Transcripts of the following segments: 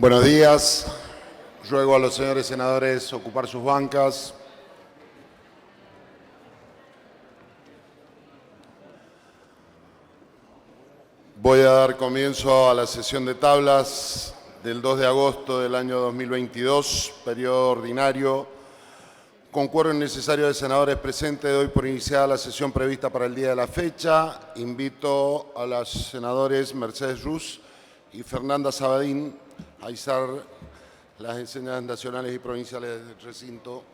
Buenos días. Ruego a los señores senadores ocupar sus bancas. Voy a dar comienzo a la sesión de tablas del 2 de agosto del año 2022, periodo ordinario. Con quórum necesario de senadores presentes, doy por iniciada la sesión prevista para el día de la fecha. Invito a las senadores Mercedes Ruz y Fernanda Sabadín a izar las enseñas nacionales y provinciales del recinto.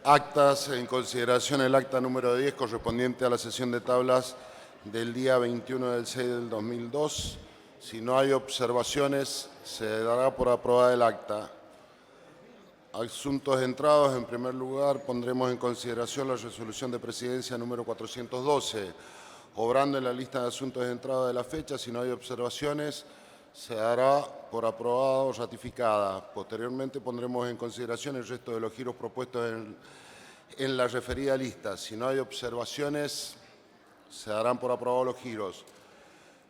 Actas en consideración, el acta número 10 correspondiente a la sesión de tablas del día 21 del 6 del 2002. Si no hay observaciones, se dará por aprobada el acta. Asuntos entrados, en primer lugar, pondremos en consideración la resolución de presidencia número 412. Obrando en la lista de asuntos entrados de la fecha, si no hay observaciones, se dará por aprobada o ratificada. Posteriormente pondremos en consideración el resto de los giros propuestos en la referida lista. Si no hay observaciones, se darán por aprobados los giros.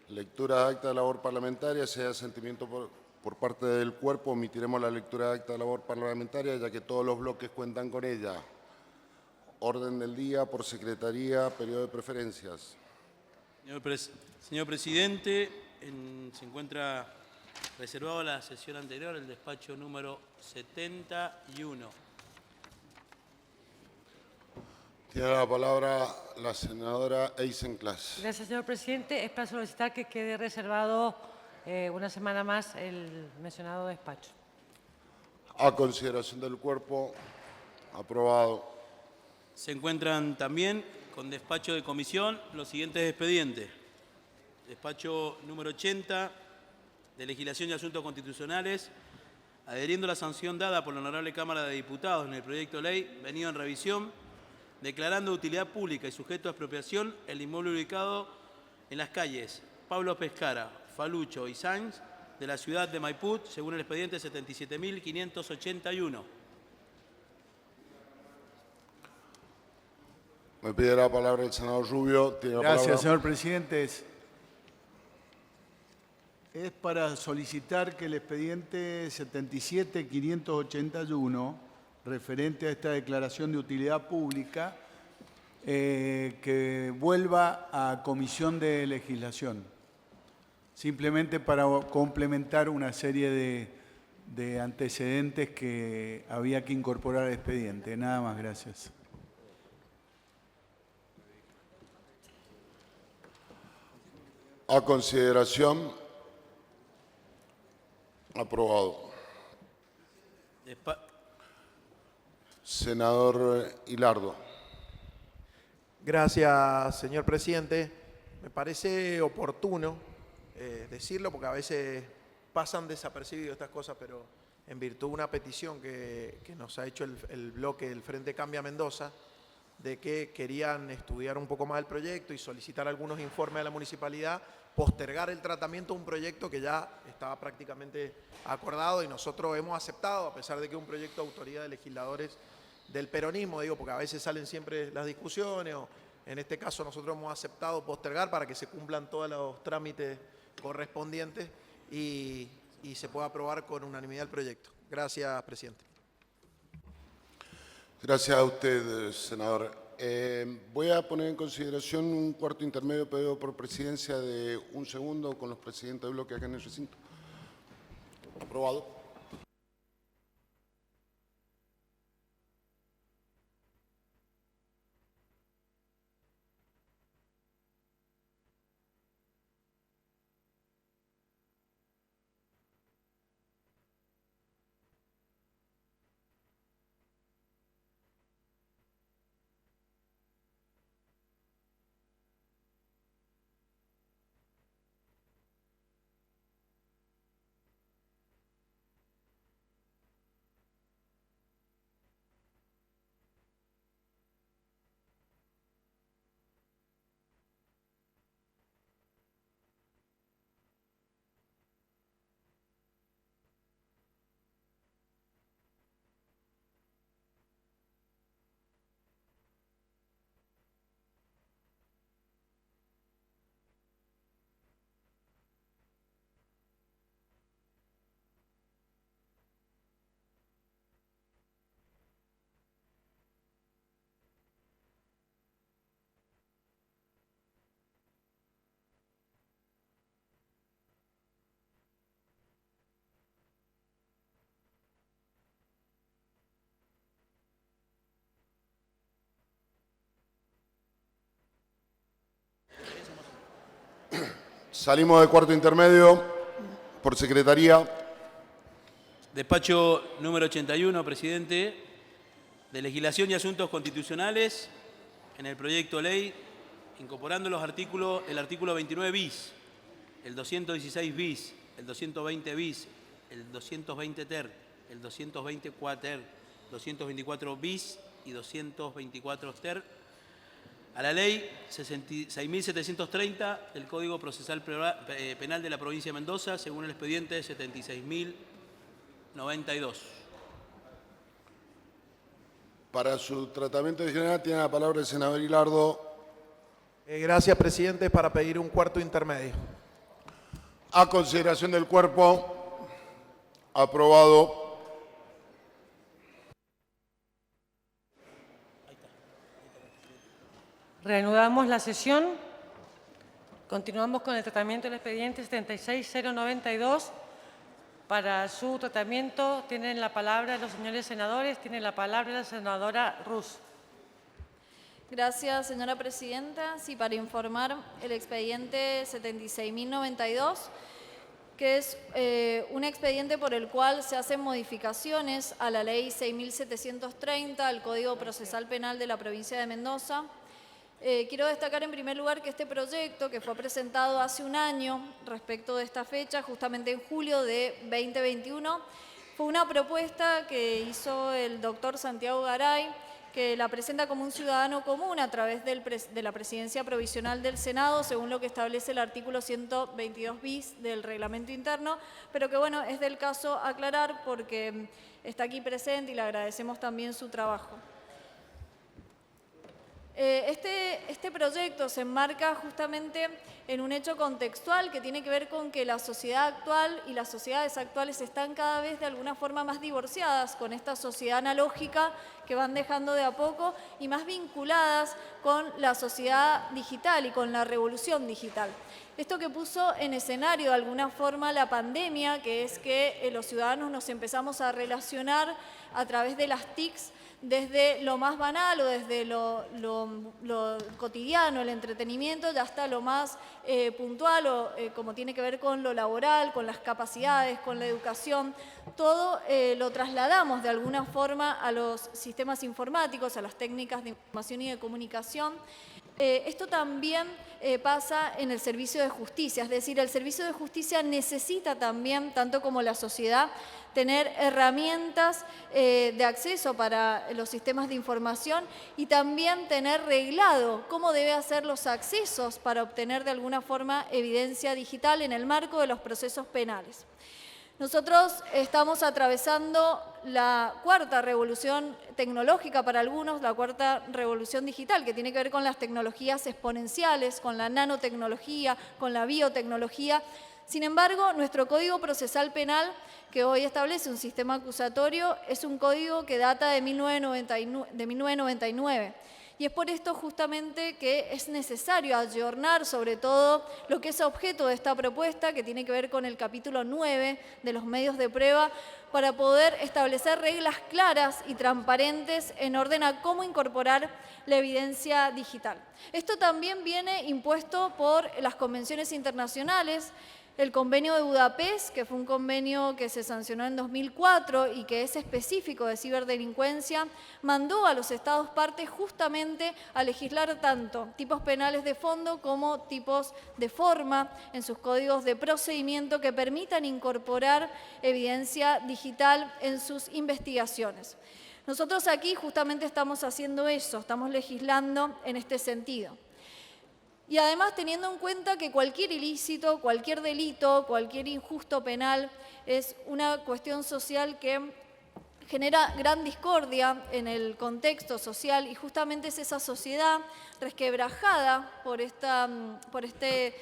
Lectura de acta de labor parlamentaria. Si hay asentimiento por parte del cuerpo, omitiremos la lectura de acta de labor parlamentaria, ya que todos los bloques cuentan con ella. Orden del día por secretaría, periodo de preferencias. Señor presidente, se encuentra reservado a la sesión anterior el despacho número 71. Tiene la palabra la senadora Eisenclas. Gracias, señor presidente. Es para solicitar que quede reservado una semana más el mencionado despacho. A consideración del cuerpo, aprobado. Se encuentran también con despacho de comisión los siguientes expedientes. Despacho número 80 de Legislación y Asuntos Constitucionales, adheriendo a la sanción dada por la Honorable Cámara de Diputados en el proyecto de ley venido en revisión, declarando de utilidad pública y sujeto a expropiación el inmueble ubicado en las calles Pablo Pescara, Falucho y Sáenz de la ciudad de Maipú, según el expediente 77.581. Me pide la palabra el senador Rubio. Tiene la Gracias, palabra. señor presidente. Es para solicitar que el expediente 77.581, referente a esta declaración de utilidad pública, que vuelva a Comisión de Legislación. Simplemente para complementar una serie de antecedentes que había que incorporar al expediente. Nada más, gracias. A consideración, aprobado. Senador Hilardo. Gracias, señor presidente. Me parece oportuno decirlo porque a veces pasan desapercibidos estas cosas, pero en virtud de una petición que nos ha hecho el bloque del Frente Cambia Mendoza, de que querían estudiar un poco más el proyecto y solicitar algunos informes a la municipalidad, postergar el tratamiento de un proyecto que ya estaba prácticamente acordado y nosotros hemos aceptado, a pesar de que es un proyecto de autoría de legisladores del peronismo, digo, porque a veces salen siempre las discusiones, o en este caso nosotros hemos aceptado postergar para que se cumplan todos los trámites correspondientes y se pueda aprobar con unanimidad el proyecto. Gracias, presidente. Gracias a usted, senador. Voy a poner en consideración un cuarto intermedio pedido por presidencia de un segundo con los presidentes de bloque acá en el recinto. Aprobado. Salimos de cuarto intermedio por secretaría. Despacho número 81, presidente, de Legislación y Asuntos Constitucionales, en el proyecto de ley, incorporando el artículo 29 bis, el 216 bis, el 220 bis, el 220 ter, el 220 quater, 224 bis y 224 ter, a la ley 6.730 del Código Procesal Penal de la provincia de Mendoza, según el expediente 76.092. Para su tratamiento general tiene la palabra el senador Hilardo. Gracias, presidente. Para pedir un cuarto intermedio. A consideración del cuerpo, aprobado. Reanudamos la sesión. Continuamos con el tratamiento del expediente 76092. Para su tratamiento tienen la palabra los señores senadores. Tiene la palabra la senadora Rus. Gracias, señora presidenta. Sí, para informar el expediente 76.092, que es un expediente por el cual se hacen modificaciones a la ley 6.730, al Código Procesal Penal de la provincia de Mendoza. Quiero destacar en primer lugar que este proyecto, que fue presentado hace un año respecto de esta fecha, justamente en julio de 2021, fue una propuesta que hizo el doctor Santiago Garay, que la presenta como un ciudadano común a través de la presidencia provisional del Senado, según lo que establece el artículo 122 bis del reglamento interno, pero que bueno, es del caso aclarar porque está aquí presente y le agradecemos también su trabajo. Este proyecto se enmarca justamente en un hecho contextual que tiene que ver con que la sociedad actual y las sociedades actuales están cada vez de alguna forma más divorciadas con esta sociedad analógica que van dejando de a poco y más vinculadas con la sociedad digital y con la revolución digital. Esto que puso en escenario de alguna forma la pandemia, que es que los ciudadanos nos empezamos a relacionar a través de las TICs, desde lo más banal o desde lo cotidiano, el entretenimiento, ya hasta lo más puntual o como tiene que ver con lo laboral, con las capacidades, con la educación. Todo lo trasladamos de alguna forma a los sistemas informáticos, a las técnicas de información y de comunicación. Esto también pasa en el servicio de justicia, es decir, el servicio de justicia necesita también, tanto como la sociedad, tener herramientas de acceso para los sistemas de información y también tener reglado cómo debe hacer los accesos para obtener de alguna forma evidencia digital en el marco de los procesos penales. Nosotros estamos atravesando la cuarta revolución tecnológica para algunos, la cuarta revolución digital, que tiene que ver con las tecnologías exponenciales, con la nanotecnología, con la biotecnología. Sin embargo, nuestro Código Procesal Penal, que hoy establece un sistema acusatorio, es un código que data de 1999. Y es por esto justamente que es necesario ayornar sobre todo lo que es objeto de esta propuesta, que tiene que ver con el capítulo 9 de los medios de prueba, para poder establecer reglas claras y transparentes en orden a cómo incorporar la evidencia digital. Esto también viene impuesto por las convenciones internacionales. El convenio de Budapest, que fue un convenio que se sancionó en 2004 y que es específico de ciberdelincuencia, mandó a los Estados partes justamente a legislar tanto tipos penales de fondo como tipos de forma en sus códigos de procedimiento que permitan incorporar evidencia digital en sus investigaciones. Nosotros aquí justamente estamos haciendo eso, estamos legislando en este sentido. Y además teniendo en cuenta que cualquier ilícito, cualquier delito, cualquier injusto penal es una cuestión social que genera gran discordia en el contexto social y justamente es esa sociedad resquebrajada por este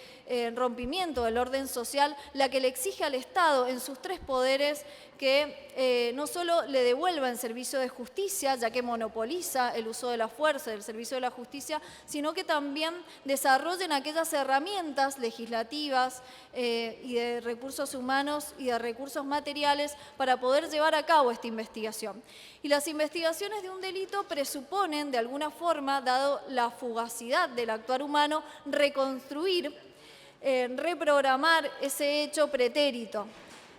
rompimiento del orden social la que le exige al Estado en sus tres poderes que no solo le devuelva en servicio de justicia, ya que monopoliza el uso de la fuerza del servicio de la justicia, sino que también desarrollen aquellas herramientas legislativas y de recursos humanos y de recursos materiales para poder llevar a cabo esta investigación. Y las investigaciones de un delito presuponen, de alguna forma, dado la fugacidad del actuar humano, reconstruir reprogramar ese hecho pretérito.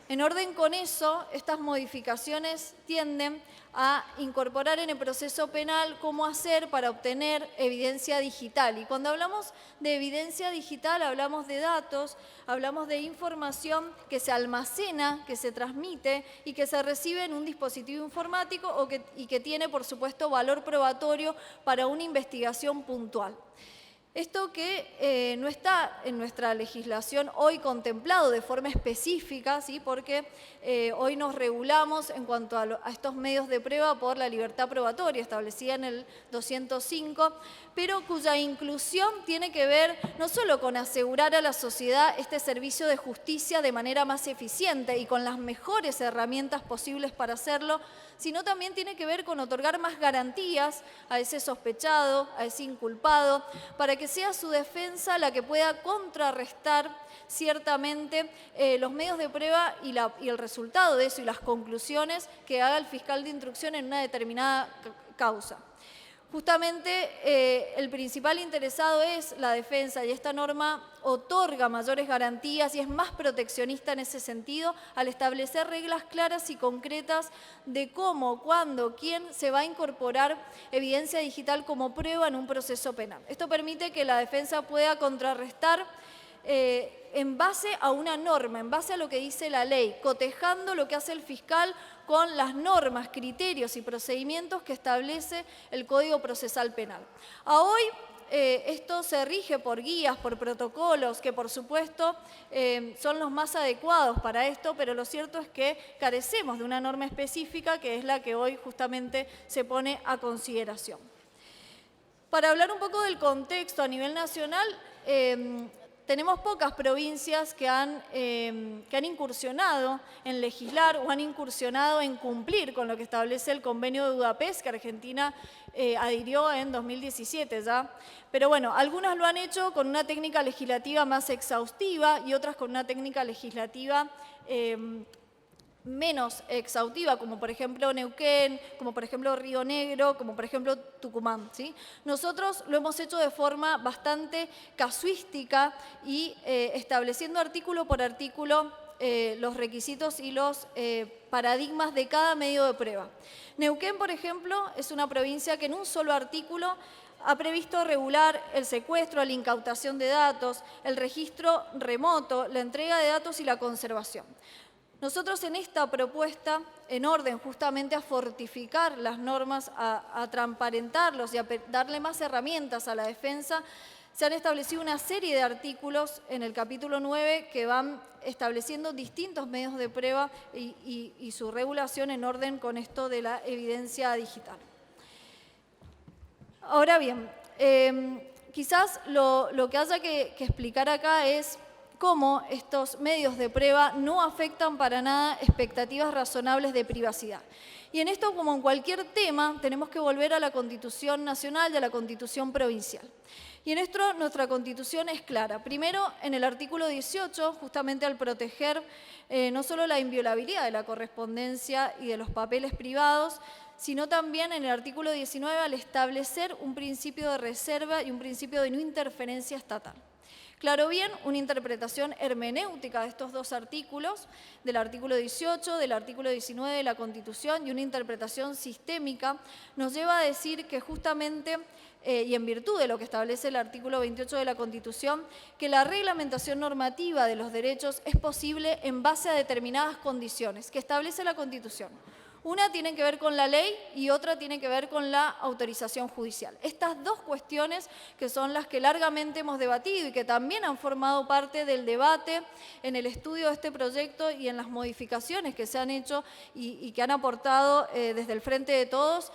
En orden con eso, estas modificaciones tienden a incorporar en el proceso penal cómo hacer para obtener evidencia digital. Y cuando hablamos de evidencia digital, hablamos de datos, hablamos de información que se almacena, que se transmite y que se recibe en un dispositivo informático y que tiene, por supuesto, valor probatorio para una investigación puntual. Esto que no está en nuestra legislación hoy contemplado de forma específica, ¿sí? Porque hoy nos regulamos en cuanto a estos medios de prueba por la libertad probatoria establecida en el 205, pero cuya inclusión tiene que ver no solo con asegurar a la sociedad este servicio de justicia de manera más eficiente y con las mejores herramientas posibles para hacerlo, sino también tiene que ver con otorgar más garantías a ese sospechado, a ese inculpado, para que sea su defensa la que pueda contrarrestar ciertamente los medios de prueba y el resultado de eso y las conclusiones que haga el fiscal de instrucción en una determinada causa. Justamente el principal interesado es la defensa y esta norma otorga mayores garantías y es más proteccionista en ese sentido al establecer reglas claras y concretas de cómo, cuándo, quién se va a incorporar evidencia digital como prueba en un proceso penal. Esto permite que la defensa pueda contrarrestar en base a una norma, en base a lo que dice la ley, cotejando lo que hace el fiscal con las normas, criterios y procedimientos que establece el Código Procesal Penal. A hoy esto se rige por guías, por protocolos, que por supuesto son los más adecuados para esto, pero lo cierto es que carecemos de una norma específica que es la que hoy justamente se pone a consideración. Para hablar un poco del contexto a nivel nacional, tenemos pocas provincias que han incursionado en legislar o han incursionado en cumplir con lo que establece el Convenio de Budapest, que Argentina adhirió en 2017 ya. Pero bueno, algunas lo han hecho con una técnica legislativa más exhaustiva y otras con una técnica legislativa menos exhaustiva, como por ejemplo Neuquén, como por ejemplo Río Negro, como por ejemplo Tucumán, ¿sí? Nosotros lo hemos hecho de forma bastante casuística y estableciendo artículo por artículo los requisitos y los paradigmas de cada medio de prueba. Neuquén, por ejemplo, es una provincia que en un solo artículo ha previsto regular el secuestro, la incautación de datos, el registro remoto, la entrega de datos y la conservación. Nosotros en esta propuesta, en orden justamente a fortificar las normas, a transparentarlos y a darle más herramientas a la defensa, se han establecido una serie de artículos en el capítulo 9 que van estableciendo distintos medios de prueba y su regulación en orden con esto de la evidencia digital. Ahora bien, quizás lo que haya que explicar acá es cómo estos medios de prueba no afectan para nada expectativas razonables de privacidad. Y en esto, como en cualquier tema, tenemos que volver a la Constitución Nacional y a la Constitución Provincial. Y en esto nuestra Constitución es clara. Primero, en el artículo 18, justamente al proteger no solo la inviolabilidad de la correspondencia y de los papeles privados, sino también en el artículo 19 al establecer un principio de reserva y un principio de no interferencia estatal. Claro bien, una interpretación hermenéutica de estos dos artículos, del artículo 18, del artículo 19 de la Constitución y una interpretación sistémica, nos lleva a decir que justamente, y en virtud de lo que establece el artículo 28 de la Constitución, que la reglamentación normativa de los derechos es posible en base a determinadas condiciones que establece la Constitución. Una tiene que ver con la ley y otra tiene que ver con la autorización judicial. Estas dos cuestiones que son las que largamente hemos debatido y que también han formado parte del debate en el estudio de este proyecto y en las modificaciones que se han hecho y que han aportado desde el Frente de Todos,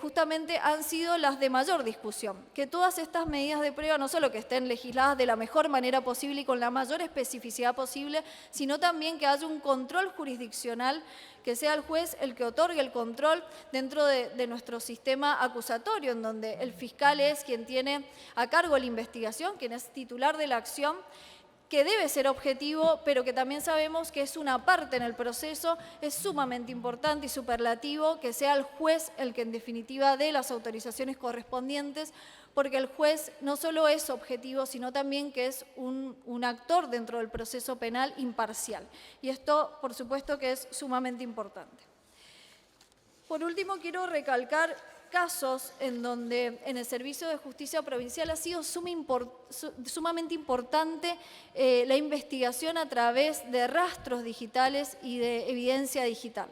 justamente han sido las de mayor discusión. Que todas estas medidas de prueba no solo que estén legisladas de la mejor manera posible y con la mayor especificidad posible, sino también que haya un control jurisdiccional, que sea el juez el que otorgue el control dentro de nuestro sistema acusatorio, en donde el fiscal es quien tiene a cargo la investigación, quien es titular de la acción, que debe ser objetivo, pero que también sabemos que es una parte en el proceso. Es sumamente importante y superlativo que sea el juez el que en definitiva dé las autorizaciones correspondientes, porque el juez no solo es objetivo, sino también que es un actor dentro del proceso penal imparcial. Y esto, por supuesto, que es sumamente importante. Por último, quiero recalcar casos en donde en el Servicio de Justicia Provincial ha sido sumamente importante la investigación a través de rastros digitales y de evidencia digital.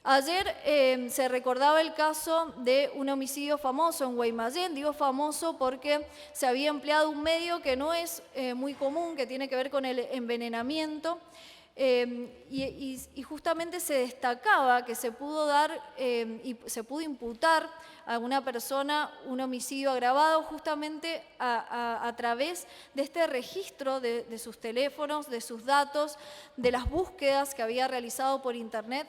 Ayer se recordaba el caso de un homicidio famoso en Guaymallén. Digo famoso porque se había empleado un medio que no es muy común, que tiene que ver con el envenenamiento. Y justamente se destacaba que se pudo dar y se pudo imputar a una persona un homicidio agravado justamente a través de este registro de sus teléfonos, de sus datos, de las búsquedas que había realizado por internet.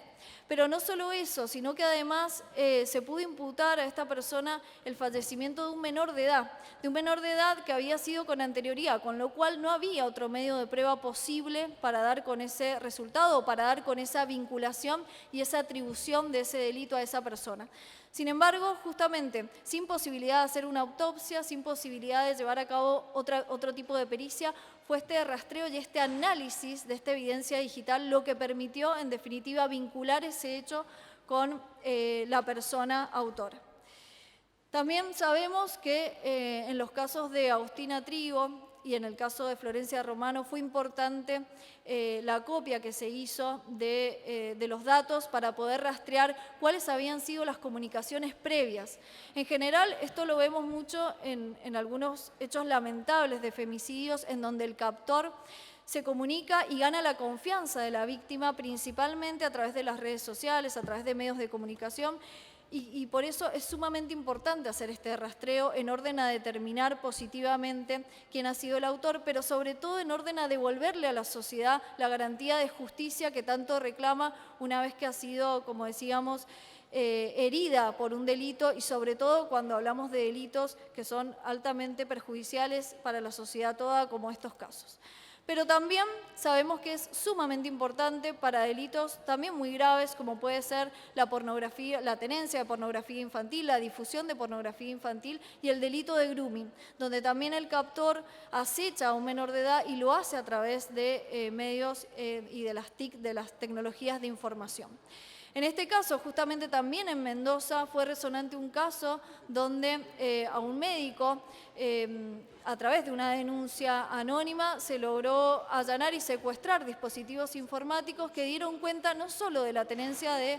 Pero no solo eso, sino que además se pudo imputar a esta persona el fallecimiento de un menor de edad que había sido con anterioridad, con lo cual no había otro medio de prueba posible para dar con ese resultado, para dar con esa vinculación y esa atribución de ese delito a esa persona. Sin embargo, justamente, sin posibilidad de hacer una autopsia, sin posibilidad de llevar a cabo otro tipo de pericia, fue este rastreo y este análisis de esta evidencia digital lo que permitió, en definitiva, vincular ese hecho con la persona autora. También sabemos que en los casos de Agustina Trigo y en el caso de Florencia Romano fue importante la copia que se hizo de los datos para poder rastrear cuáles habían sido las comunicaciones previas. En general, esto lo vemos mucho en algunos hechos lamentables de femicidios en donde el captor se comunica y gana la confianza de la víctima principalmente a través de las redes sociales, a través de medios de comunicación. Y por eso es sumamente importante hacer este rastreo en orden a determinar positivamente quién ha sido el autor, pero sobre todo en orden a devolverle a la sociedad la garantía de justicia que tanto reclama una vez que ha sido, como decíamos, herida por un delito y sobre todo cuando hablamos de delitos que son altamente perjudiciales para la sociedad toda, como estos casos. Pero también sabemos que es sumamente importante para delitos también muy graves, como puede ser la pornografía, la tenencia de pornografía infantil, la difusión de pornografía infantil y el delito de grooming, donde también el captor acecha a un menor de edad y lo hace a través de medios y de las TIC, de las tecnologías de información. En este caso, justamente también en Mendoza, fue resonante un caso donde a un médico, a través de una denuncia anónima, se logró allanar y secuestrar dispositivos informáticos que dieron cuenta no solo de la tenencia de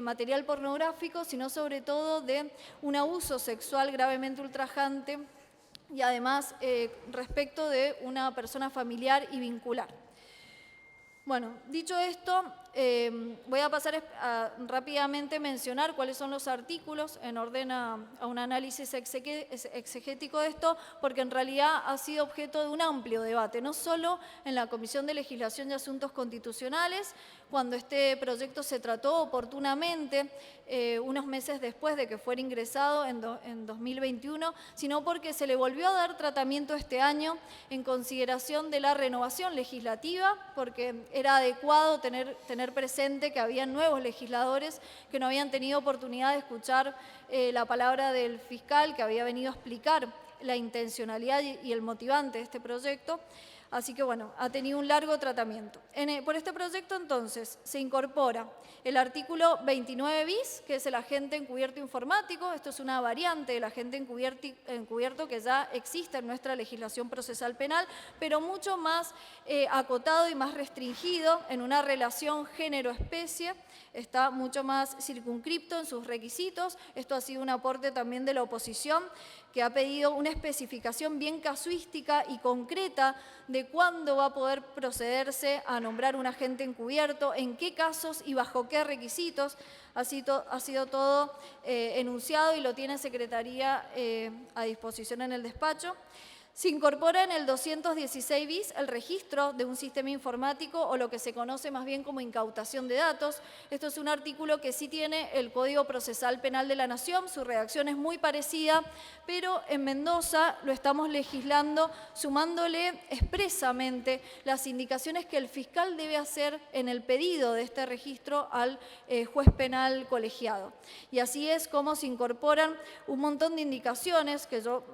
material pornográfico, sino sobre todo de un abuso sexual gravemente ultrajante y además respecto de una persona familiar y vincular. Bueno, dicho esto, voy a pasar a rápidamente mencionar cuáles son los artículos en orden a un análisis exegético de esto, porque en realidad ha sido objeto de un amplio debate, no solo en la Comisión de Legislación y Asuntos Constitucionales, cuando este proyecto se trató oportunamente unos meses después de que fuera ingresado en 2021, sino porque se le volvió a dar tratamiento este año en consideración de la renovación legislativa, porque era adecuado tener presente que había nuevos legisladores que no habían tenido oportunidad de escuchar la palabra del fiscal que había venido a explicar la intencionalidad y el motivante de este proyecto. Así que bueno, ha tenido un largo tratamiento. Por este proyecto entonces se incorpora el artículo 29 bis, que es el agente encubierto informático. Esto es una variante del agente encubierto que ya existe en nuestra legislación procesal penal, pero mucho más acotado y más restringido en una relación género-especie. Está mucho más circunscripto en sus requisitos. Esto ha sido un aporte también de la oposición, que ha pedido una especificación bien casuística y concreta de cuándo va a poder procederse a nombrar un agente encubierto, en qué casos y bajo qué requisitos. Ha sido todo enunciado y lo tiene Secretaría a disposición en el despacho. Se incorpora en el 216 bis el registro de un sistema informático o lo que se conoce más bien como incautación de datos. Esto es un artículo que sí tiene el Código Procesal Penal de la Nación, su redacción es muy parecida, pero en Mendoza lo estamos legislando sumándole expresamente las indicaciones que el fiscal debe hacer en el pedido de este registro al juez penal colegiado. Y así es como se incorporan un montón de indicaciones que yo,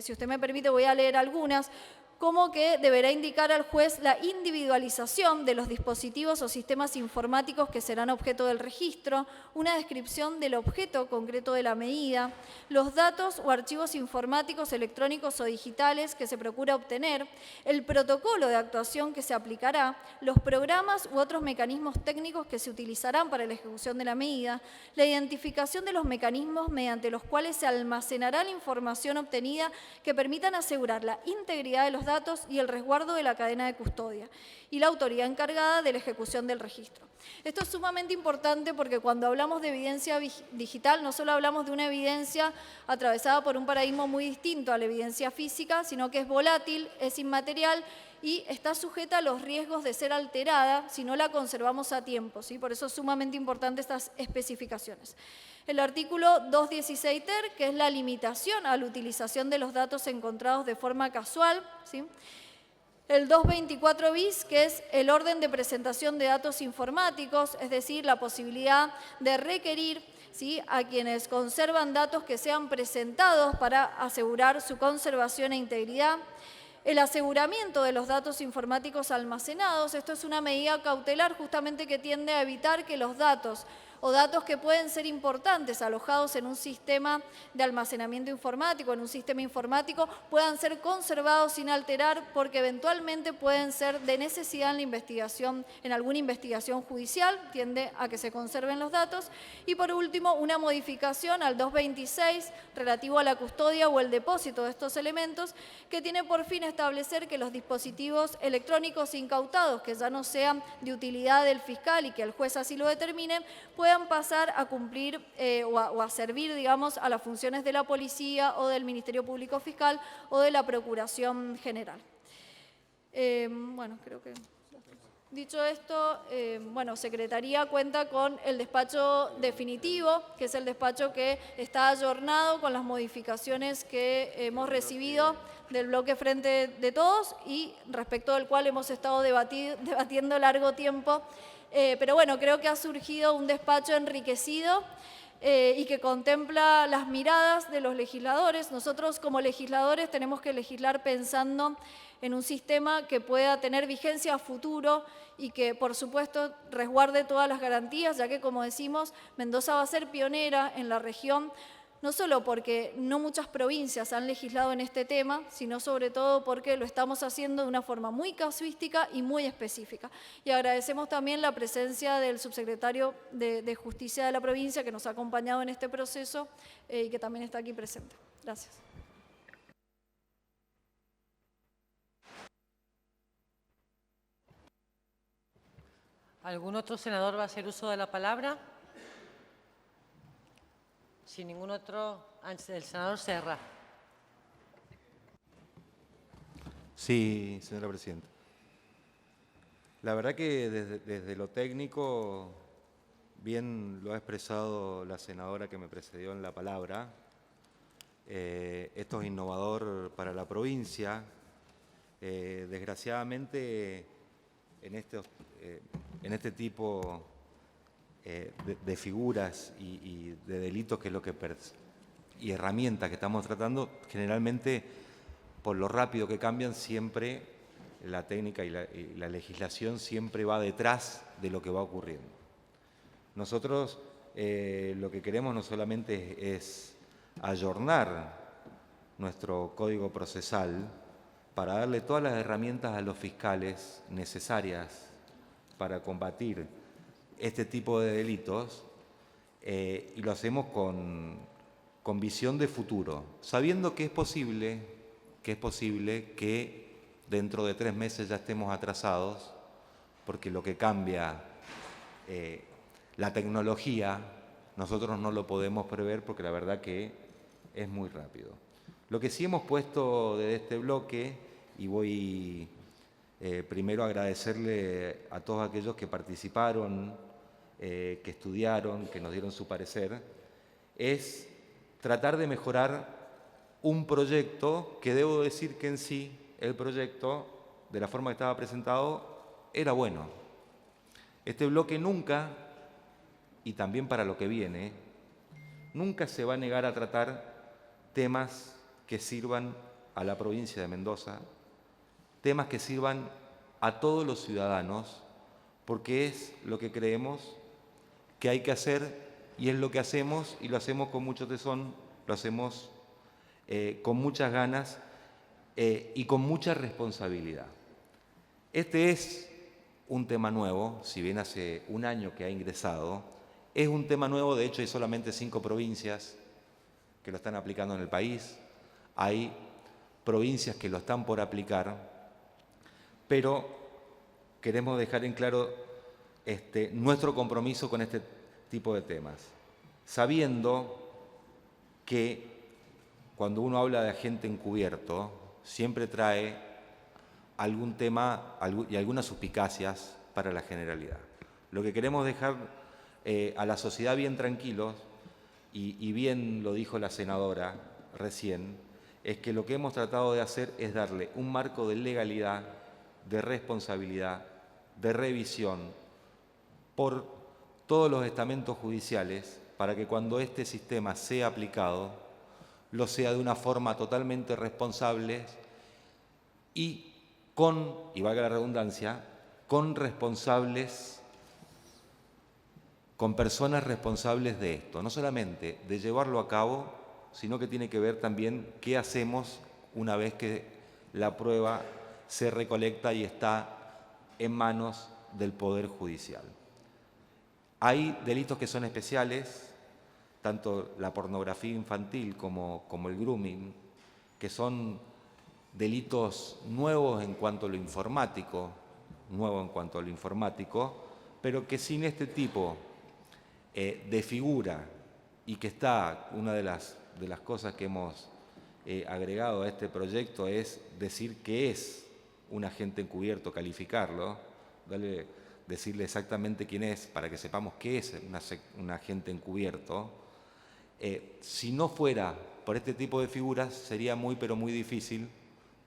si usted me permite, voy a leer algunas, como que deberá indicar al juez la individualización de los dispositivos o sistemas informáticos que serán objeto del registro, una descripción del objeto concreto de la medida, los datos o archivos informáticos, electrónicos o digitales que se procura obtener, el protocolo de actuación que se aplicará, los programas u otros mecanismos técnicos que se utilizarán para la ejecución de la medida, la identificación de los mecanismos mediante los cuales se almacenará la información obtenida que permitan asegurar la integridad de los datos y el resguardo de la cadena de custodia, y la autoridad encargada de la ejecución del registro. Esto es sumamente importante porque cuando hablamos de evidencia digital no solo hablamos de una evidencia atravesada por un paradigma muy distinto a la evidencia física, sino que es volátil, es inmaterial y está sujeta a los riesgos de ser alterada si no la conservamos a tiempo, ¿sí? Por eso es sumamente importante estas especificaciones. El artículo 216 ter, que es la limitación a la utilización de los datos encontrados de forma casual, ¿sí? El 224 bis, que es el orden de presentación de datos informáticos, es decir, la posibilidad de requerir, ¿sí?, a quienes conservan datos que sean presentados para asegurar su conservación e integridad. El aseguramiento de los datos informáticos almacenados, esto es una medida cautelar justamente que tiende a evitar que los datos o datos que pueden ser importantes alojados en un sistema de almacenamiento informático, en un sistema informático, puedan ser conservados sin alterar porque eventualmente pueden ser de necesidad en la investigación, en alguna investigación judicial, tiende a que se conserven los datos. Y por último, una modificación al 226 relativo a la custodia o el depósito de estos elementos que tiene por fin establecer que los dispositivos electrónicos incautados que ya no sean de utilidad del fiscal y que el juez así lo determine, puedan pasar a cumplir o a servir, digamos, a las funciones de la policía o del Ministerio Público Fiscal o de la Procuración General. Bueno, creo que... Dicho esto, bueno, Secretaría cuenta con el despacho definitivo, que es el despacho que está ayornado con las modificaciones que hemos recibido del bloque Frente de Todos y respecto del cual hemos estado debatiendo largo tiempo. Pero bueno, creo que ha surgido un despacho enriquecido y que contempla las miradas de los legisladores. Nosotros como legisladores tenemos que legislar pensando en un sistema que pueda tener vigencia a futuro y que, por supuesto, resguarde todas las garantías, ya que, como decimos, Mendoza va a ser pionera en la región, no solo porque no muchas provincias han legislado en este tema, sino sobre todo porque lo estamos haciendo de una forma muy casuística y muy específica. Y agradecemos también la presencia del subsecretario de Justicia de la provincia, que nos ha acompañado en este proceso y que también está aquí presente. Gracias. ¿Algún otro senador va a hacer uso de la palabra? Si ningún otro, el senador Serra. Sí, señora presidenta. La verdad que desde lo técnico, bien lo ha expresado la senadora que me precedió en la palabra, esto es innovador para la provincia. Desgraciadamente, en este tipo de figuras y de delitos que es lo que y herramientas que estamos tratando, generalmente por lo rápido que cambian siempre la técnica y la legislación siempre va detrás de lo que va ocurriendo. Nosotros lo que queremos no solamente es ayornar nuestro código procesal para darle todas las herramientas a los fiscales necesarias para combatir este tipo de delitos y lo hacemos con visión de futuro, sabiendo que es posible que dentro de 3 meses ya estemos atrasados, porque lo que cambia la tecnología nosotros no lo podemos prever porque la verdad que es muy rápido. Lo que sí hemos puesto de este bloque, y voy primero a agradecerle a todos aquellos que participaron, que estudiaron, que nos dieron su parecer, es tratar de mejorar un proyecto que debo decir que en sí, el proyecto, de la forma que estaba presentado, era bueno. Este bloque nunca, y también para lo que viene, nunca se va a negar a tratar temas que sirvan a la provincia de Mendoza, temas que sirvan a todos los ciudadanos, porque es lo que creemos que hay que hacer y es lo que hacemos, y lo hacemos con mucho tesón, lo hacemos con muchas ganas y con mucha responsabilidad. Este es un tema nuevo, si bien hace un año que ha ingresado, es un tema nuevo. De hecho hay solamente 5 provincias que lo están aplicando en el país, hay provincias que lo están por aplicar, pero queremos dejar en claro nuestro compromiso con este tipo de temas, sabiendo que cuando uno habla de agente encubierto, siempre trae algún tema y algunas suspicacias para la generalidad. Lo que queremos dejar a la sociedad bien tranquilos, y bien lo dijo la senadora recién, es que lo que hemos tratado de hacer es darle un marco de legalidad, de responsabilidad, de revisión por todos los estamentos judiciales, para que cuando este sistema sea aplicado, lo sea de una forma totalmente responsable y con, y valga la redundancia, con personas responsables de esto, no solamente de llevarlo a cabo, sino que tiene que ver también qué hacemos una vez que la prueba se recolecta y está en manos del Poder Judicial. Hay delitos que son especiales, tanto la pornografía infantil como el grooming, que son delitos nuevos en cuanto a lo informático, pero que sin este tipo de figura, y que está, una de las cosas que hemos agregado a este proyecto es decir qué es un agente encubierto, calificarlo, decirle exactamente quién es para que sepamos qué es un agente encubierto. Si no fuera por este tipo de figuras, sería muy, pero muy difícil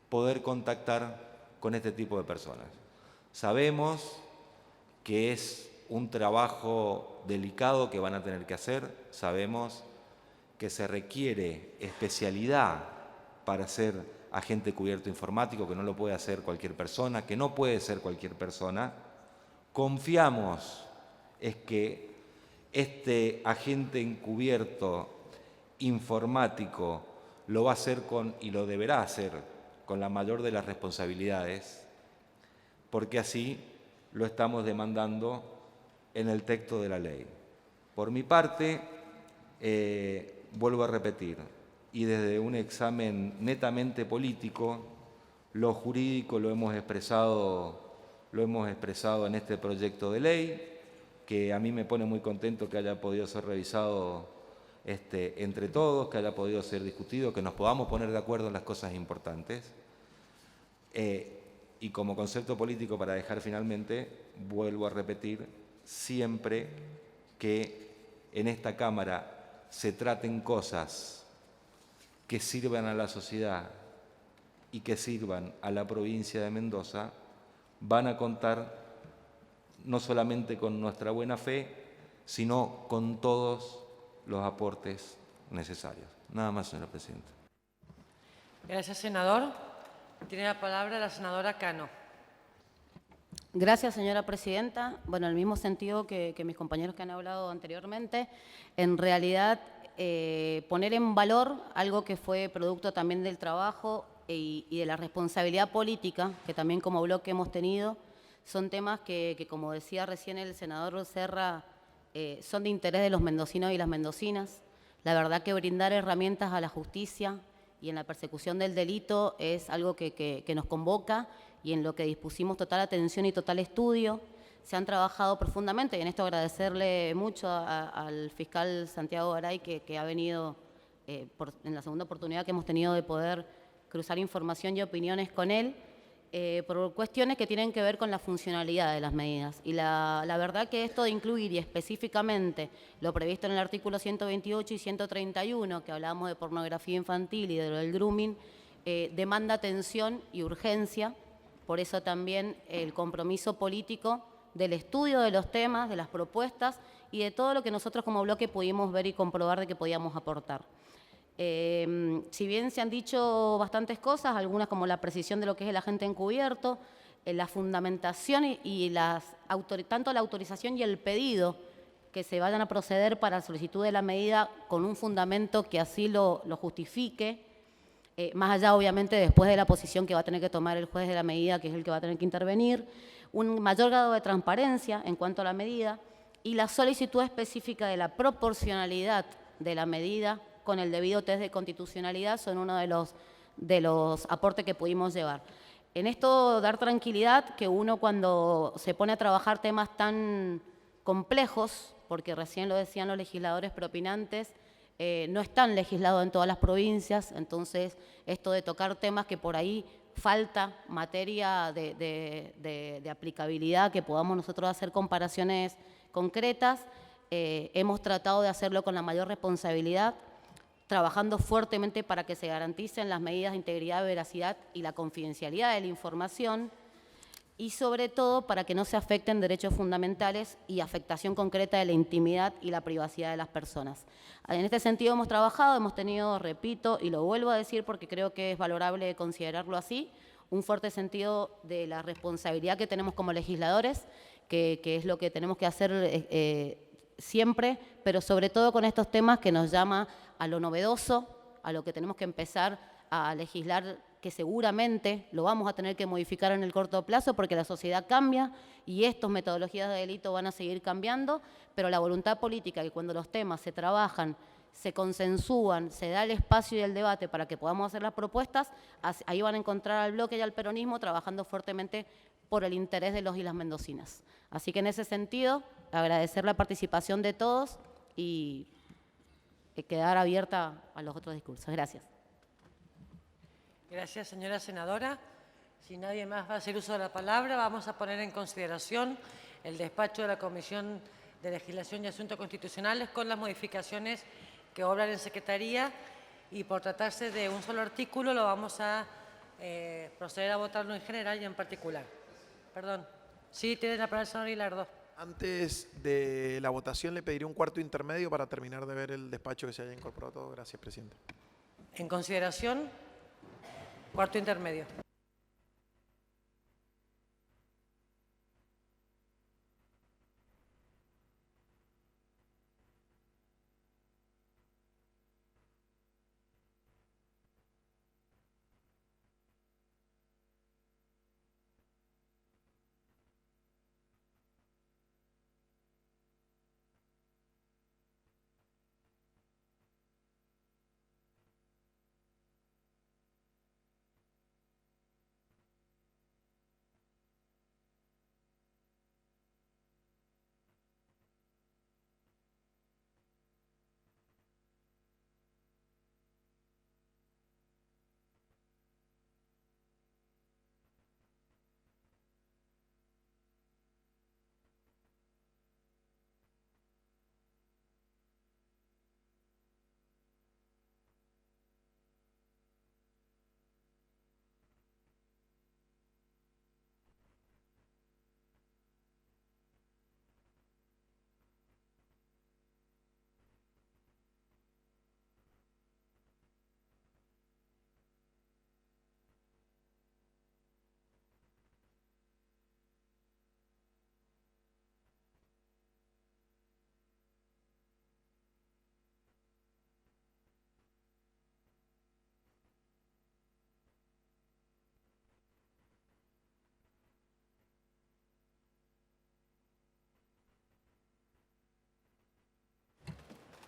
poder contactar con este tipo de personas. Sabemos que es un trabajo delicado que van a tener que hacer, sabemos que se requiere especialidad para ser agente encubierto informático, que no lo puede hacer cualquier persona, que no puede ser cualquier persona. Confiamos en que este agente encubierto informático lo va a hacer y lo deberá hacer con la mayor de las responsabilidades, porque así lo estamos demandando en el texto de la ley. Por mi parte, vuelvo a repetir, y desde un examen netamente político, lo jurídico lo hemos expresado en este proyecto de ley, que a mí me pone muy contento que haya podido ser revisado entre todos, que haya podido ser discutido, que nos podamos poner de acuerdo en las cosas importantes. Y como concepto político, para dejar finalmente, vuelvo a repetir, siempre que en esta Cámara se traten cosas que sirvan a la sociedad y que sirvan a la provincia de Mendoza, van a contar no solamente con nuestra buena fe, sino con todos los aportes necesarios. Nada más, señora presidenta. Gracias, senador. Tiene la palabra la senadora Cano. Gracias, señora presidenta. Bueno, en el mismo sentido que mis compañeros que han hablado anteriormente, en realidad poner en valor algo que fue producto también del trabajo y de la responsabilidad política, que también como bloque hemos tenido, son temas que como decía recién el senador Serra, son de interés de los mendocinos y las mendocinas. La verdad que brindar herramientas a la justicia y en la persecución del delito es algo que nos convoca y en lo que dispusimos total atención y total estudio. Se han trabajado profundamente y en esto agradecerle mucho al fiscal Santiago Garay que ha venido en la segunda oportunidad que hemos tenido de poder cruzar información y opiniones con él, por cuestiones que tienen que ver con la funcionalidad de las medidas. Y la verdad que esto de incluir y específicamente lo previsto en el artículo 128 y 131, que hablábamos de pornografía infantil y de lo del grooming, demanda atención y urgencia. Por eso también el compromiso político del estudio de los temas, de las propuestas y de todo lo que nosotros como bloque pudimos ver y comprobar de que podíamos aportar. Si bien se han dicho bastantes cosas, algunas como la precisión de lo que es el agente encubierto, la fundamentación y tanto la autorización y el pedido que se vayan a proceder para la solicitud de la medida con un fundamento que así lo justifique, más allá obviamente después de la posición que va a tener que tomar el juez de la medida, que es el que va a tener que intervenir, un mayor grado de transparencia en cuanto a la medida y la solicitud específica de la proporcionalidad de la medida con el debido test de constitucionalidad son uno de los aportes que pudimos llevar. En esto, dar tranquilidad que uno cuando se pone a trabajar temas tan complejos, porque recién lo decían los legisladores propinantes, no están legislados en todas las provincias, entonces esto de tocar temas que por ahí falta materia de aplicabilidad, que podamos nosotros hacer comparaciones concretas, hemos tratado de hacerlo con la mayor responsabilidad, trabajando fuertemente para que se garanticen las medidas de integridad, veracidad y la confidencialidad de la información y sobre todo para que no se afecten derechos fundamentales y afectación concreta de la intimidad y la privacidad de las personas. En este sentido hemos trabajado, hemos tenido, repito, y lo vuelvo a decir porque creo que es valorable considerarlo así, un fuerte sentido de la responsabilidad que tenemos como legisladores, que es lo que tenemos que hacer siempre, pero sobre todo con estos temas que nos llama a lo novedoso, a lo que tenemos que empezar a legislar, que seguramente lo vamos a tener que modificar en el corto plazo porque la sociedad cambia y estas metodologías de delito van a seguir cambiando, pero la voluntad política que cuando los temas se trabajan, se consensúan, se da el espacio y el debate para que podamos hacer las propuestas, ahí van a encontrar al bloque y al peronismo trabajando fuertemente por el interés de los y las mendocinas. Así que en ese sentido, agradecer la participación de todos y quedar abierta a los otros discursos. Gracias. Gracias, señora senadora. Si nadie más va a hacer uso de la palabra, vamos a poner en consideración el despacho de la Comisión de Legislación y Asuntos Constitucionales con las modificaciones que obran en Secretaría y por tratarse de un solo artículo lo vamos a proceder a votarlo en general y en particular. Perdón. Sí, tiene la palabra el señor Hilardo. Antes de la votación le pediría un cuarto intermedio para terminar de ver el despacho que se haya incorporado todo. Gracias, presidente. En consideración, cuarto intermedio.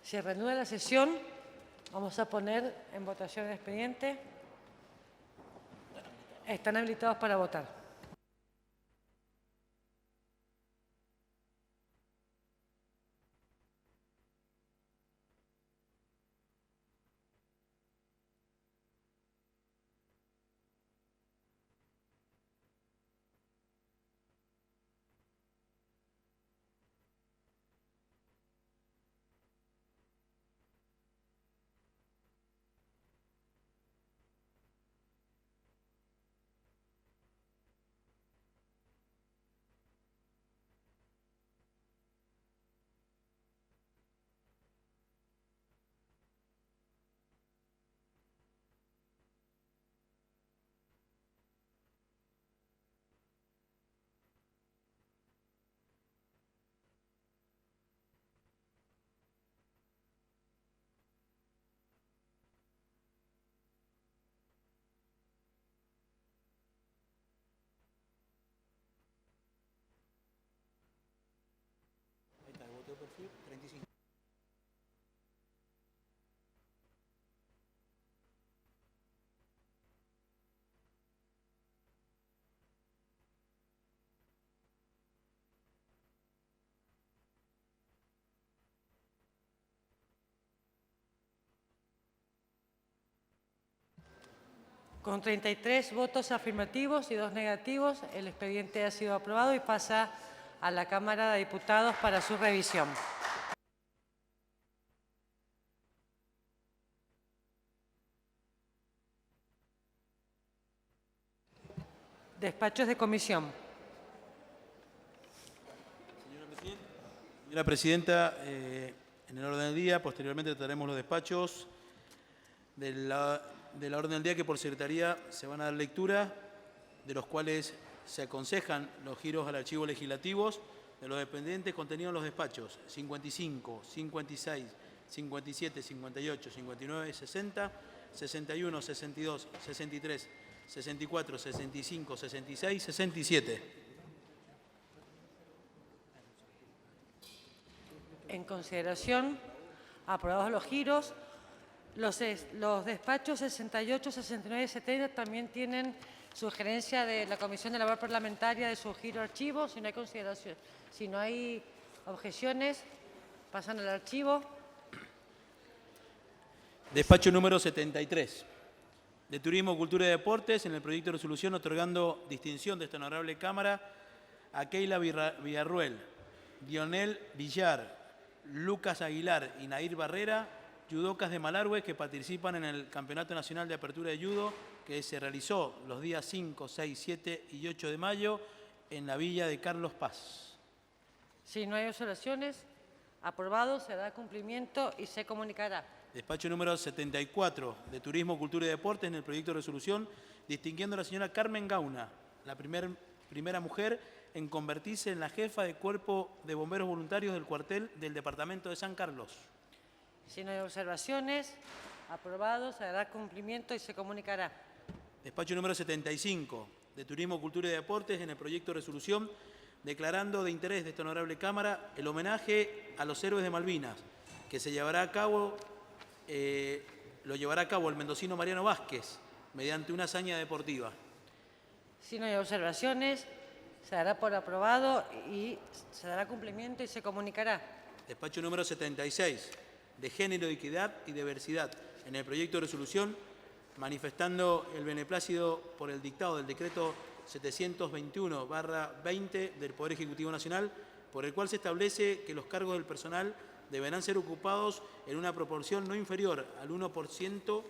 Se reanuda la sesión. Vamos a poner en votación el expediente. Están habilitados para votar. Con 33 votos afirmativos y 2 negativos, el expediente ha sido aprobado y pasa a la Cámara de Diputados para su revisión. Despachos de comisión. Señora Presidenta, en el orden del día, posteriormente trataremos los despachos de la orden del día que por Secretaría se van a dar lectura, de los cuales se aconsejan los giros al archivo legislativos de los dependientes contenidos en los despachos 55, 56, 57, 58, 59, 60, 61, 62, 63, 64, 65, 66, 67. En consideración, aprobados los giros, los despachos 68, 69 y 70 también tienen sugerencia de la Comisión de Labor Parlamentaria de su giro archivo. Si no hay consideración, si no hay objeciones, pasan al archivo. Despacho número 73. De Turismo, Cultura y Deportes, en el proyecto de resolución otorgando distinción de esta honorable Cámara a Keila Villarruel, Dionel Villar, Lucas Aguilar y Nair Barrera, judocas de Malargüe que participan en el Campeonato Nacional de Apertura de Judo que se realizó los días 5, 6, 7 y 8 de mayo en la villa de Carlos Paz. Si no hay observaciones, aprobado, se da cumplimiento y se comunicará. Despacho número 74 de Turismo, Cultura y Deportes en el proyecto de resolución distinguiendo a la señora Carmen Gauna, la primera mujer en convertirse en la jefa de Cuerpo de Bomberos Voluntarios del cuartel del Departamento de San Carlos. Si no hay observaciones, aprobado, se dará cumplimiento y se comunicará. Despacho número 75 de Turismo, Cultura y Deportes en el proyecto de resolución declarando de interés de esta honorable Cámara el homenaje a los héroes de Malvinas que se llevará a cabo, lo llevará a cabo el mendocino Mariano Vázquez mediante una hazaña deportiva. Si no hay observaciones, se dará por aprobado y se dará cumplimiento y se comunicará. Despacho número 76 de Género, Equidad y Diversidad en el proyecto de resolución manifestando el beneplácito por el dictado del decreto 721/20 del Poder Ejecutivo Nacional, por el cual se establece que los cargos del personal deberán ser ocupados en una proporción no inferior al 1%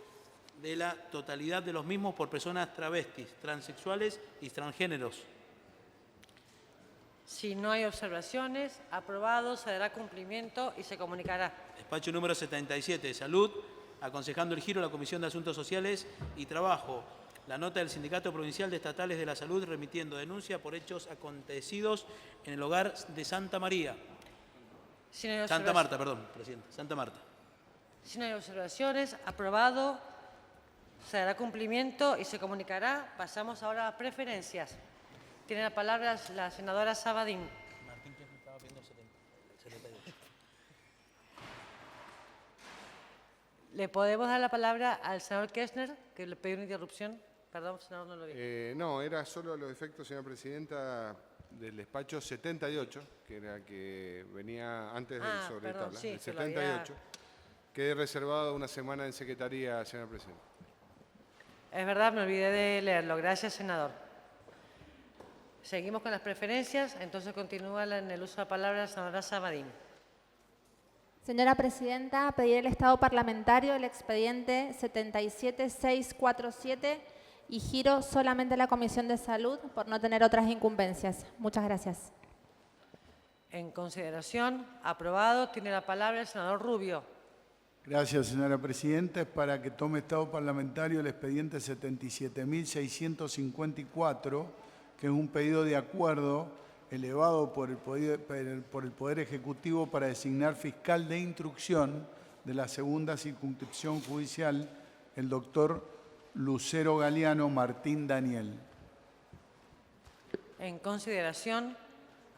de la totalidad de los mismos por personas travestis, transexuales y transgéneros. Si no hay observaciones, aprobado, se dará cumplimiento y se comunicará. Despacho número 77 de Salud, aconsejando el giro a la Comisión de Asuntos Sociales y Trabajo. La nota del Sindicato Provincial de Estatales de la Salud remitiendo denuncia por hechos acontecidos en el hogar de Santa María. Santa Marta, perdón, Presidente. Santa Marta. Si no hay observaciones, aprobado, se dará cumplimiento y se comunicará. Pasamos ahora a preferencias. Tiene la palabra la senadora Sabadín. ¿Le podemos dar la palabra al senador Kirchner, que le pidió una interrupción? Perdón, senador, no lo vi. No, era solo los efectos, señora Presidenta, del despacho 78, que era que venía antes del sobretabla, sí, el 78. Quedé reservado una semana en Secretaría, señora Presidenta. Es verdad, me olvidé de leerlo. Gracias, senador. Seguimos con las preferencias, entonces continúa en el uso de la palabra la senadora Sabadín. Señora Presidenta, pedir el estado parlamentario del expediente 77647 y giro solamente a la Comisión de Salud por no tener otras incumbencias. Muchas gracias. En consideración, aprobado. Tiene la palabra el senador Rubio. Gracias, señora Presidenta. Es para que tome estado parlamentario el expediente 77.654, que es un pedido de acuerdo elevado por el Poder Ejecutivo para designar fiscal de instrucción de la segunda circunscripción judicial, el doctor Lucero Galeano Martín Daniel. En consideración,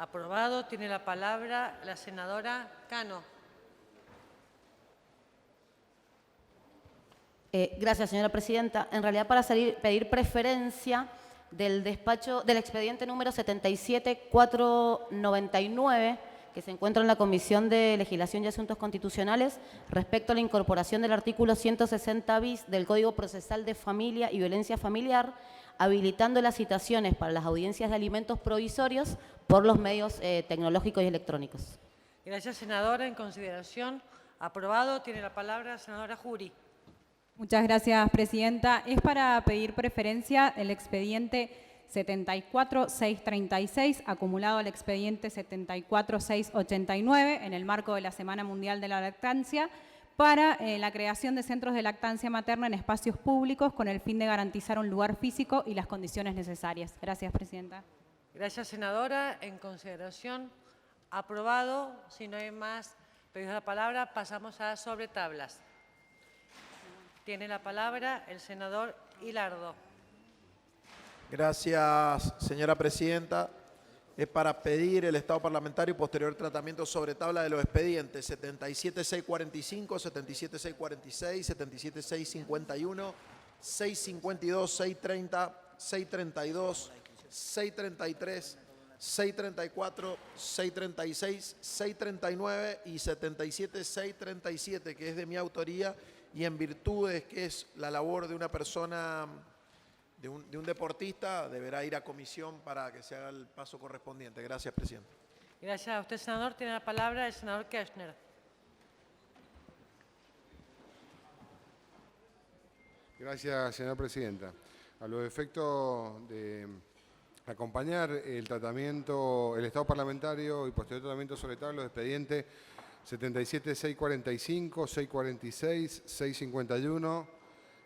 Aprobado. Tiene la palabra la senadora Cano. Gracias, señora presidenta. En realidad, para pedir preferencia del despacho del expediente número 77499, que se encuentra en la Comisión de Legislación y Asuntos Constitucionales, respecto a la incorporación del artículo 160 bis del Código Procesal de Familia y Violencia Familiar, habilitando las citaciones para las audiencias de alimentos provisorios por los medios tecnológicos y electrónicos. Gracias, senadora. En consideración, aprobado. Tiene la palabra la senadora Jury. Muchas gracias, presidenta. Es para pedir preferencia el expediente 74636, acumulado al expediente 74689, en el marco de la Semana Mundial de la Lactancia, para la creación de centros de lactancia materna en espacios públicos con el fin de garantizar un lugar físico y las condiciones necesarias. Gracias, presidenta. Gracias, senadora. En consideración, aprobado. Si no hay más pedidos de la palabra, pasamos a sobre tablas. Tiene la palabra el senador Hilardo. Gracias, señora presidenta. Es para pedir el estado parlamentario y posterior tratamiento sobre tabla de los expedientes 77645, 77646, 77651, 652, 630, 632, 633, 634, 636, 639 y 77637, que es de mi autoría y en virtud de que es la labor de una persona, de un deportista, deberá ir a comisión para que se haga el paso correspondiente. Gracias, presidente. Gracias a usted, senador. Tiene la palabra el senador Kirchner. Gracias, señora presidenta. A los efectos de acompañar el tratamiento, el estado parlamentario y posterior tratamiento sobre tabla de los expedientes 77645, 646, 651,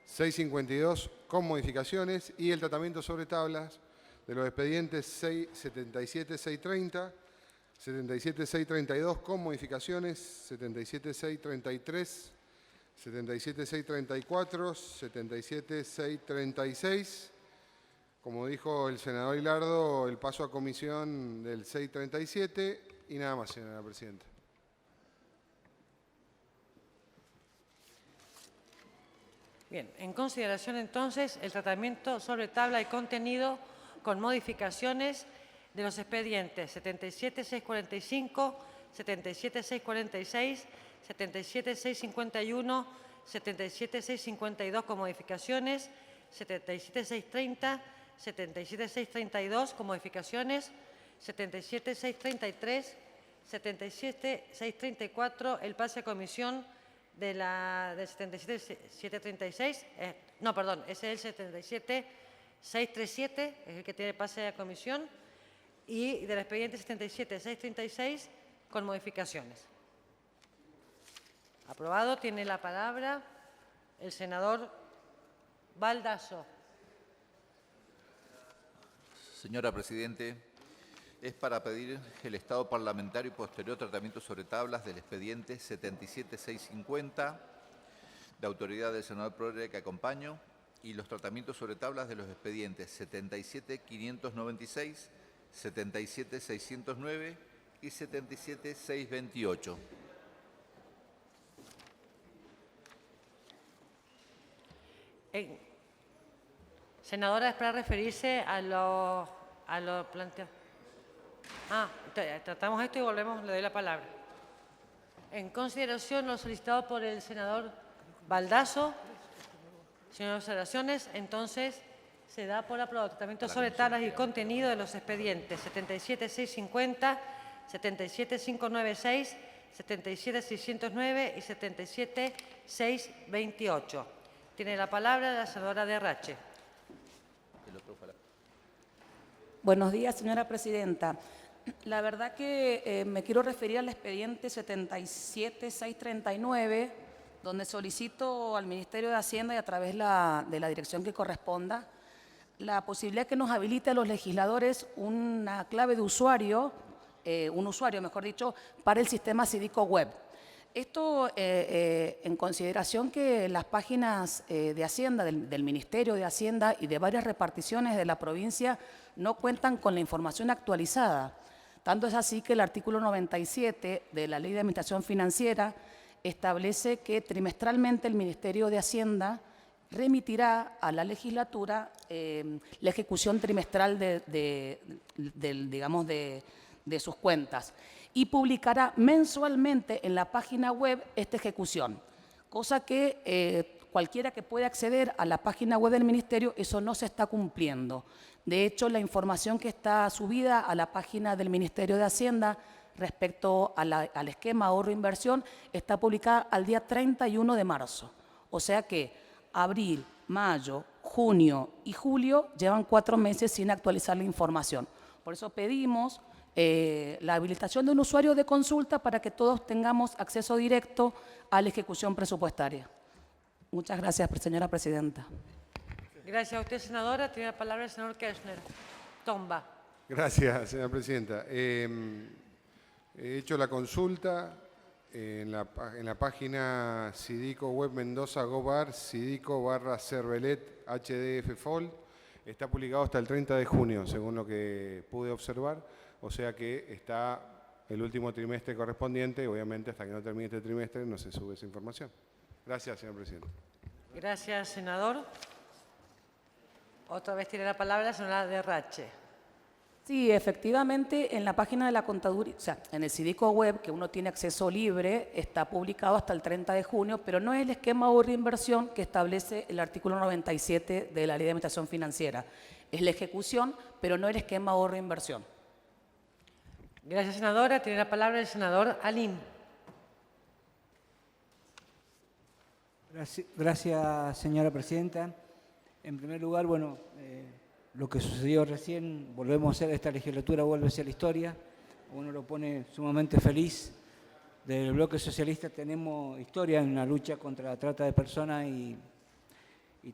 652 con modificaciones y el tratamiento sobre tablas de los expedientes 77630, 77632 con modificaciones, 77633, 77634, 77636. Como dijo el senador Hilardo, el paso a comisión del 637 y nada más, señora presidenta. Bien, en consideración entonces el tratamiento sobre tabla y contenido con modificaciones de los expedientes 77645, 77646, 77651, 77652 con modificaciones, 77630, 77632 con modificaciones, 77633, 77634, el pase a comisión del 77736, no, perdón, ese es el 77637, es el que tiene pase a comisión, y del expediente 77636 con modificaciones. Aprobado. Tiene la palabra el senador Baldasso. Señora Presidente, es para pedir el estado parlamentario y posterior tratamiento sobre tablas del expediente 77650, de autoridad del senador Proere que acompaño, y los tratamientos sobre tablas de los expedientes 77596, 77609 y 77628. Senadora, es para referirse a lo planteado. Tratamos esto y volvemos, le doy la palabra. En consideración lo solicitado por el senador Baldasso, señoras observaciones, entonces se da por aprobado tratamiento sobre tablas y contenido de los expedientes 77650, 77596, 77609 y 77628. Tiene la palabra la senadora Derrache. Buenos días, señora presidenta. La verdad que me quiero referir al expediente 77639, donde solicito al Ministerio de Hacienda y a través de la dirección que corresponda, la posibilidad que nos habilite a los legisladores una clave de usuario, un usuario, mejor dicho, para el sistema Cívico Web. Esto en consideración que las páginas de Hacienda, del Ministerio de Hacienda y de varias reparticiones de la provincia no cuentan con la información actualizada. Tanto es así que el artículo 97 de la Ley de Administración Financiera establece que trimestralmente el Ministerio de Hacienda remitirá a la legislatura la ejecución trimestral de sus cuentas y publicará mensualmente en la página web esta ejecución, cosa que cualquiera que pueda acceder a la página web del Ministerio, eso no se está cumpliendo. De hecho, la información que está subida a la página del Ministerio de Hacienda respecto al esquema ahorro-inversión está publicada al día 31 de marzo. O sea que abril, mayo, junio y julio llevan 4 meses sin actualizar la información. Por eso pedimos la habilitación de un usuario de consulta para que todos tengamos acceso directo a la ejecución presupuestaria. Muchas gracias, señora presidenta. Gracias a usted, senadora. Tiene la palabra el senador Kirchner. Tomba. Gracias, señora presidenta. He hecho la consulta en la página Sidico Web Mendoza Gobar, Sidico/Cervelet HDF Fold. Está publicado hasta el 30 de junio, según lo que pude observar. O sea que está el último trimestre correspondiente. Obviamente, hasta que no termine este trimestre, no se sube esa información. Gracias, señor presidente. Gracias, senador. Otra vez tiene la palabra la senadora Derrache. Sí, efectivamente, en la página de la contaduría, o sea, en el Sidico Web, que uno tiene acceso libre, está publicado hasta el 30 de junio, pero no es el esquema ahorro-inversión que establece el artículo 97 de la Ley de Administración Financiera. Es la ejecución, pero no el esquema ahorro-inversión. Gracias, senadora. Tiene la palabra el senador Alín. Gracias, señora presidenta. En primer lugar, bueno, lo que sucedió recién, volvemos a hacer, esta legislatura vuelve a ser la historia. Uno lo pone sumamente feliz. Del bloque socialista tenemos historia en la lucha contra la trata de personas y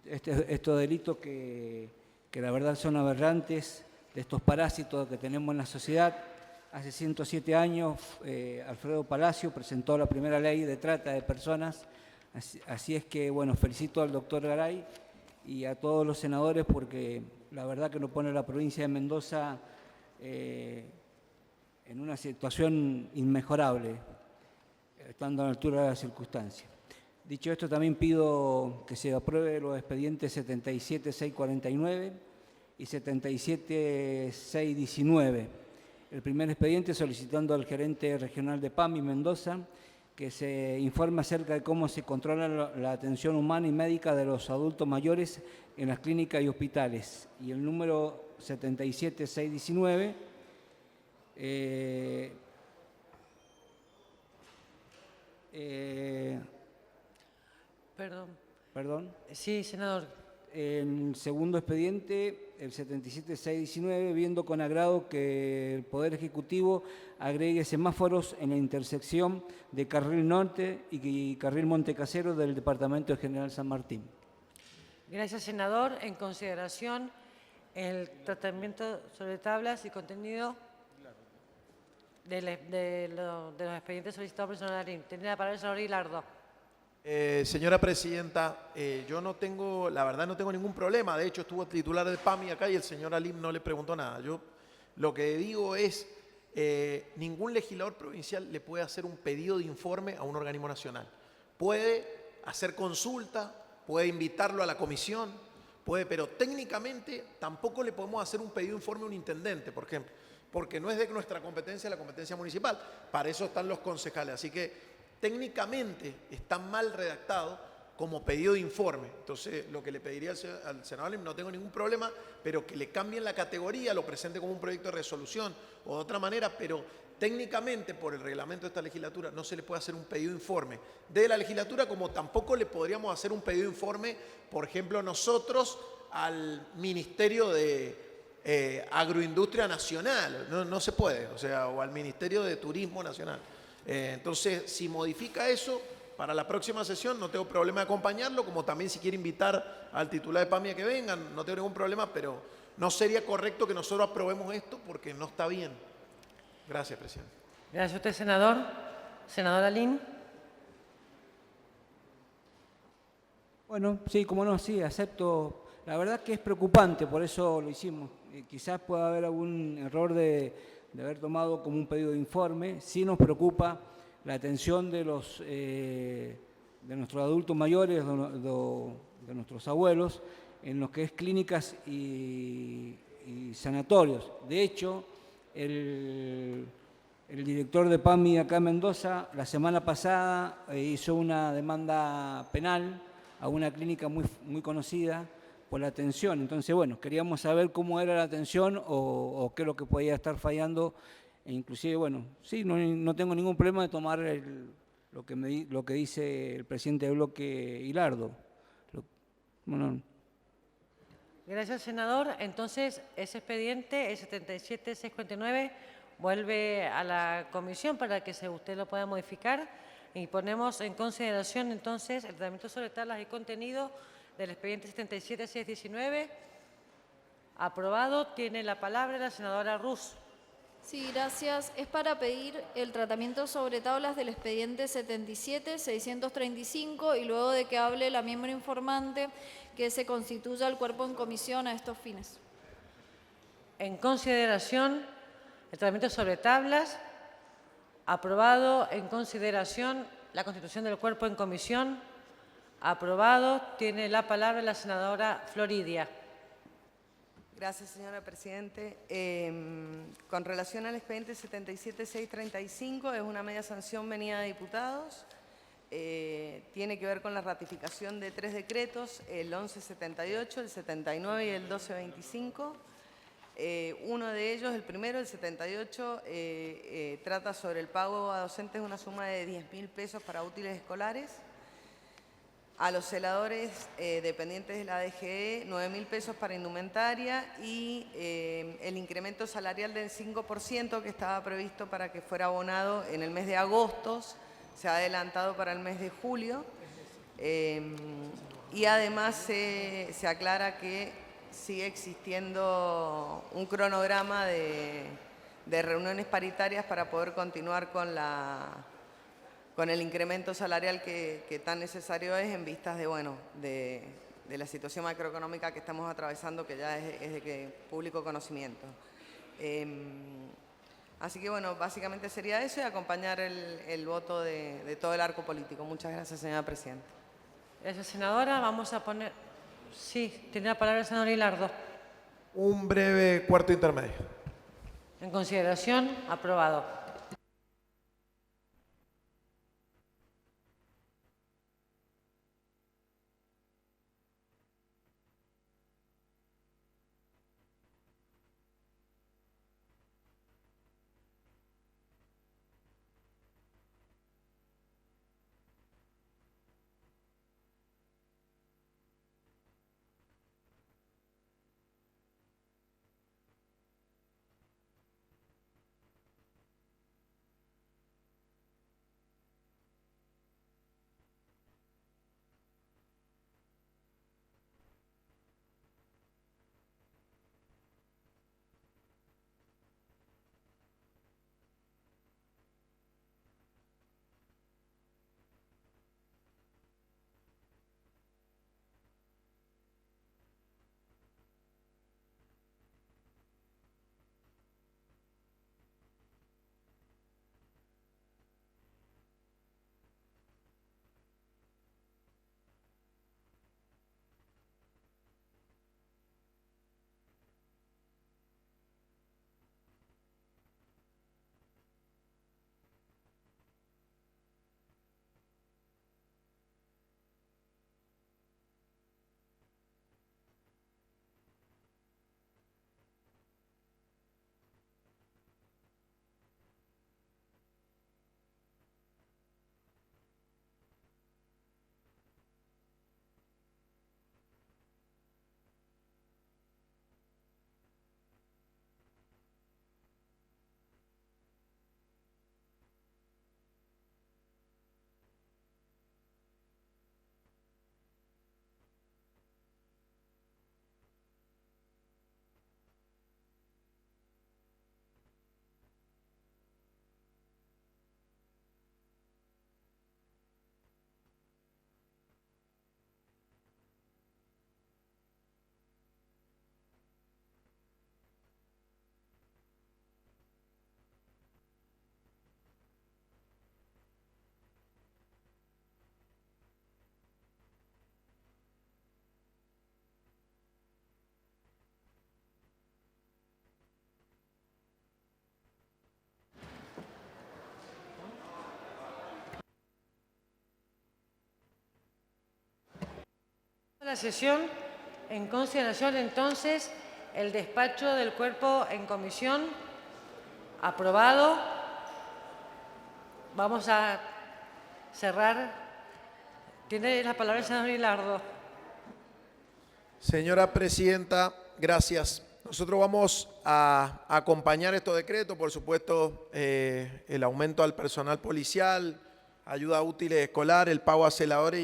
estos delitos que la verdad son aberrantes, de estos parásitos que tenemos en la sociedad. Hace 107 años, Alfredo Palacio presentó la primera ley de trata de personas. Así es que, bueno, felicito al doctor Garay y a todos los senadores porque la verdad que nos pone la provincia de Mendoza en una situación inmejorable, estando a la altura de las circunstancias. Dicho esto, también pido que se apruebe los expedientes 77.649 y 77.619. El primer expediente solicitando al gerente regional de PAMI Mendoza que se informe acerca de cómo se controla la atención humana y médica de los adultos mayores en las clínicas y hospitales. Y el número 77.619, Perdón. Sí, senador. El segundo expediente, el 77.619, viendo con agrado que el Poder Ejecutivo agregue semáforos en la intersección de Carril Norte y Carril Montecasero del Departamento General San Martín. Gracias, senador. En consideración, el tratamiento sobre tablas y contenido de los expedientes solicitados por el senador Arín. Tiene la palabra el senador Hilardo. Señora presidenta, yo no tengo, la verdad no tengo ningún problema. De hecho, estuvo el titular de PAMI acá y el señor Alim no le preguntó nada. Yo lo que digo es, ningún legislador provincial le puede hacer un pedido de informe a un organismo nacional. Puede hacer consulta, puede invitarlo a la comisión, puede, pero técnicamente tampoco le podemos hacer un pedido de informe a un intendente, por ejemplo, porque no es de nuestra competencia la competencia municipal. Para eso están los concejales. Así que técnicamente está mal redactado como pedido de informe. Entonces, lo que le pediría al senador, no tengo ningún problema, pero que le cambien la categoría, lo presente como un proyecto de resolución o de otra manera, pero técnicamente, por el reglamento de esta legislatura, no se le puede hacer un pedido de informe de la legislatura, como tampoco le podríamos hacer un pedido de informe, por ejemplo, nosotros al Ministerio de Agroindustria Nacional. No se puede, o sea, o al Ministerio de Turismo Nacional. Entonces, si modifica eso, para la próxima sesión no tengo problema de acompañarlo, como también si quiere invitar al titular de PAMI a que vengan, no tengo ningún problema, pero no sería correcto que nosotros aprobemos esto porque no está bien. Gracias, presidente. Gracias a usted, senador. Senador Alim. Bueno, sí, como no, sí, acepto. La verdad que es preocupante, por eso lo hicimos. Quizás pueda haber algún error de de haber tomado como un pedido de informe. Sí nos preocupa la atención de nuestros adultos mayores, de nuestros abuelos, en lo que es clínicas y sanatorios. De hecho, el director de PAMI acá en Mendoza, la semana pasada hizo una demanda penal a una clínica muy conocida por la atención. Entonces, bueno, queríamos saber cómo era la atención o qué es lo que podía estar fallando. E inclusive, bueno, sí, no tengo ningún problema de tomar lo que dice el presidente del bloque, Hilardo. Bueno. Gracias, senador. Entonces, ese expediente, el 77-649, vuelve a la comisión para que usted lo pueda modificar y ponemos en consideración entonces el tratamiento sobre tablas y contenido del expediente 77-619. Aprobado. Tiene la palabra la senadora Ruz. Sí, gracias. Es para pedir el tratamiento sobre tablas del expediente 77-635 y luego de que hable la miembro informante que se constituya el cuerpo en comisión a estos fines. En consideración, el tratamiento sobre tablas. Aprobado. En consideración, la constitución del cuerpo en comisión. Aprobado. Tiene la palabra la senadora Floridia. Gracias, señora Presidente. Con relación al expediente 77-635, es una media sanción venida de diputados. Tiene que ver con la ratificación de 3 decretos, el 1178, el 79 y el 1225. Uno de ellos, el primero, el 78, trata sobre el pago a docentes de una suma de 10.000 pesos para útiles escolares. A los celadores dependientes de la DGE, 9.000 pesos para indumentaria y el incremento salarial del 5% que estaba previsto para que fuera abonado en el mes de agosto, se ha adelantado para el mes de julio. Y además se aclara que sigue existiendo un cronograma de reuniones paritarias para poder continuar con el incremento salarial que tan necesario es en vistas de la situación macroeconómica que estamos atravesando, que ya es de público conocimiento. Así que bueno, básicamente sería eso y acompañar el voto de todo el arco político. Muchas gracias, señora Presidenta. Gracias, senadora. Vamos a poner... Sí, tiene la palabra el senador Hilardo. Un breve cuarto intermedio. En consideración, aprobado. La sesión, en consideración entonces el despacho del cuerpo en comisión, aprobado. Vamos a cerrar. Tiene la palabra el senador Hilardo. Señora presidenta, gracias. Nosotros vamos a acompañar estos decretos, por supuesto, el aumento al personal policial, ayuda útiles escolar, el pago a celadores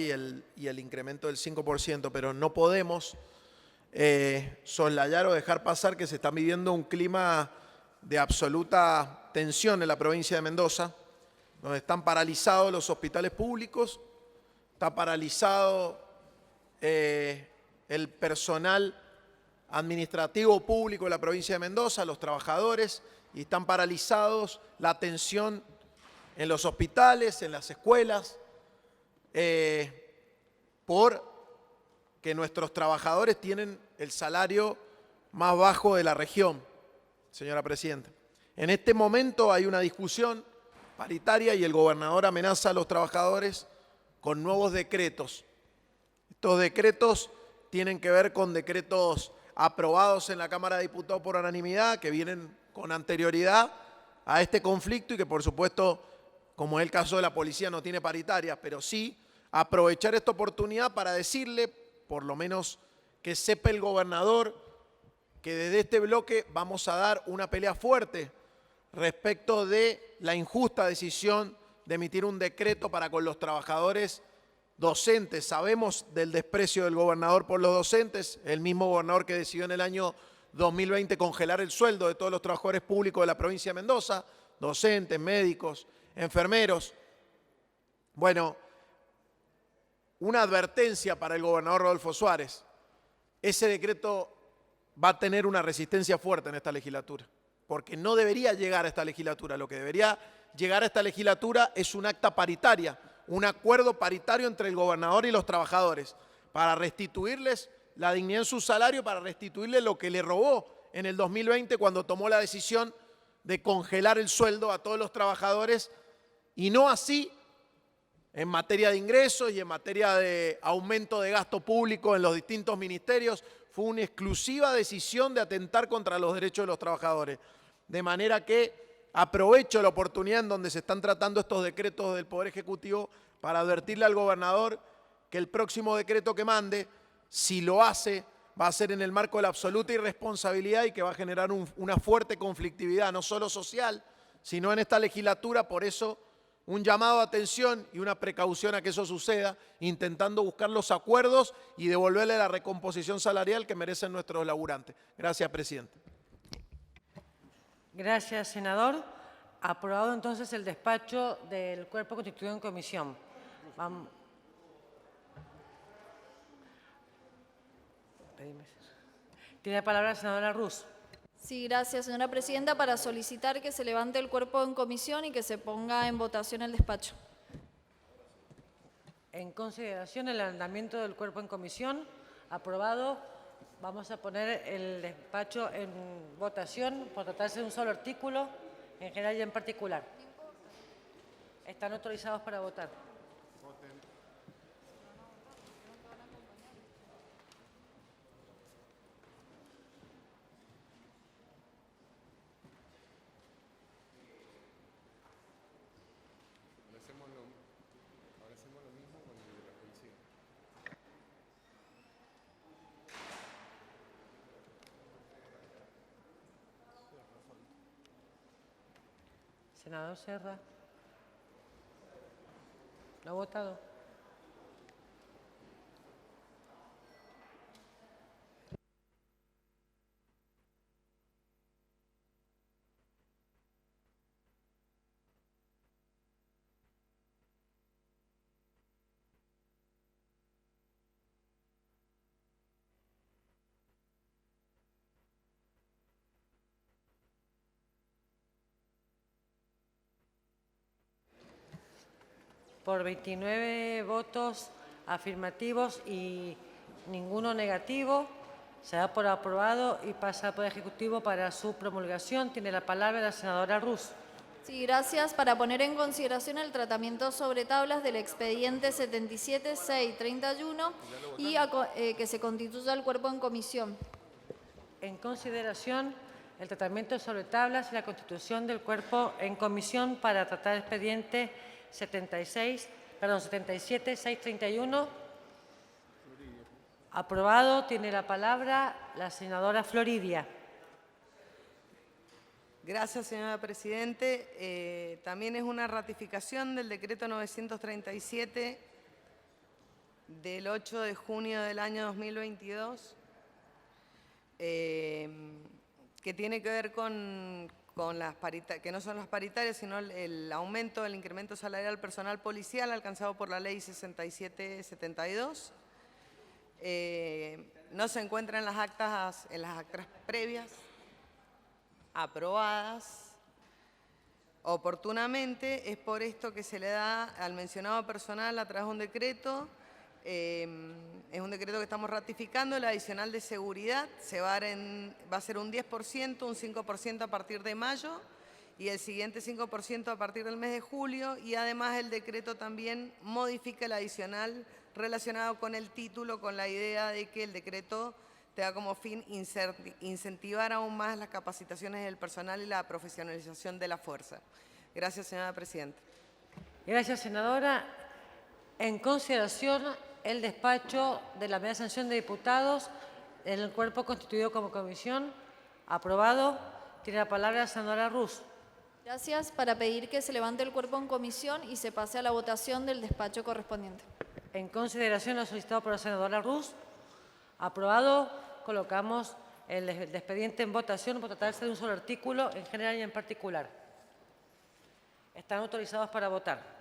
y el incremento del 5%, pero no podemos soslayar o dejar pasar que se está viviendo un clima de absoluta tensión en la provincia de Mendoza, donde están paralizados los hospitales públicos, está paralizado el personal administrativo público de la provincia de Mendoza, los trabajadores, y están paralizados la atención en los hospitales, en las escuelas, porque nuestros trabajadores tienen el salario más bajo de la región, señora presidenta. En este momento hay una discusión paritaria y el gobernador amenaza a los trabajadores con nuevos decretos. Estos decretos tienen que ver con decretos aprobados en la Cámara de Diputados por unanimidad, que vienen con anterioridad a este conflicto y que, por supuesto, como es el caso de la policía, no tiene paritarias, pero sí aprovechar esta oportunidad para decirle, por lo menos que sepa el gobernador, que desde este bloque vamos a dar una pelea fuerte respecto de la injusta decisión de emitir un decreto para con los trabajadores docentes. Sabemos del desprecio del gobernador por los docentes, el mismo gobernador que decidió en el año 2020 congelar el sueldo de todos los trabajadores públicos de la provincia de Mendoza, docentes, médicos, enfermeros. Bueno, una advertencia para el gobernador Rodolfo Suárez. Ese decreto va a tener una resistencia fuerte en esta legislatura, porque no debería llegar a esta legislatura. Lo que debería llegar a esta legislatura es un acta paritaria, un acuerdo paritario entre el gobernador y los trabajadores para restituirles la dignidad en su salario, para restituirles lo que le robó en el 2020 cuando tomó la decisión de congelar el sueldo a todos los trabajadores y no así en materia de ingresos y en materia de aumento de gasto público en los distintos ministerios. Fue una exclusiva decisión de atentar contra los derechos de los trabajadores. De manera que aprovecho la oportunidad en donde se están tratando estos decretos del Poder Ejecutivo para advertirle al gobernador que el próximo decreto que mande, si lo hace, va a ser en el marco de la absoluta irresponsabilidad y que va a generar una fuerte conflictividad, no solo social, sino en esta legislatura. Por eso, un llamado a atención y una precaución a que eso suceda, intentando buscar los acuerdos y devolverle la recomposición salarial que merecen nuestros laburantes. Gracias, presidente. Gracias, senador. Aprobado entonces el despacho del cuerpo constituido en comisión. Vamos. Tiene la palabra la senadora Ruz. Sí, gracias, señora presidenta, para solicitar que se levante el cuerpo en comisión y que se ponga en votación el despacho. En consideración el andamiento del cuerpo en comisión, aprobado. Vamos a poner el despacho en votación por tratarse de un solo artículo, en general y en particular. Están autorizados para votar. Ahora hacemos lo mismo con el de la policía. Senador Serra. ¿No ha votado? Por 29 votos afirmativos y ninguno negativo, se da por aprobado y pasa al Poder Ejecutivo para su promulgación. Tiene la palabra la senadora Ruz. Sí, gracias. Para poner en consideración el tratamiento sobre tablas del expediente 77.631 y que se constituya el cuerpo en comisión. En consideración el tratamiento sobre tablas y la constitución del cuerpo en comisión para tratar el expediente 77.631. Aprobado. Tiene la palabra la senadora Floridia. Gracias, señora Presidente. También es una ratificación del decreto 937 del 8 de junio del año 2022, que tiene que ver con las paritarias, que no son las paritarias, sino el aumento del incremento salarial personal policial alcanzado por la Ley 6772. No se encuentra en las actas previas aprobadas oportunamente. Es por esto que se le da al mencionado personal a través de un decreto. Es un decreto que estamos ratificando. El adicional de seguridad va a ser un 10%, un 5% a partir de mayo y el siguiente 5% a partir del mes de julio. Y además el decreto también modifica el adicional relacionado con el título, con la idea de que el decreto tenga como fin incentivar aún más las capacitaciones del personal y la profesionalización de la fuerza. Gracias, señora Presidenta. Gracias, senadora. En consideración el despacho de la primera sanción de diputados en el cuerpo constituido como comisión. Aprobado. Tiene la palabra la senadora Ruz. Gracias. Para pedir que se levante el cuerpo en comisión y se pase a la votación del despacho correspondiente. En consideración lo solicitado por la senadora Ruz. Aprobado. Colocamos el expediente en votación por tratarse de un solo artículo en general y en particular. Están autorizados para votar.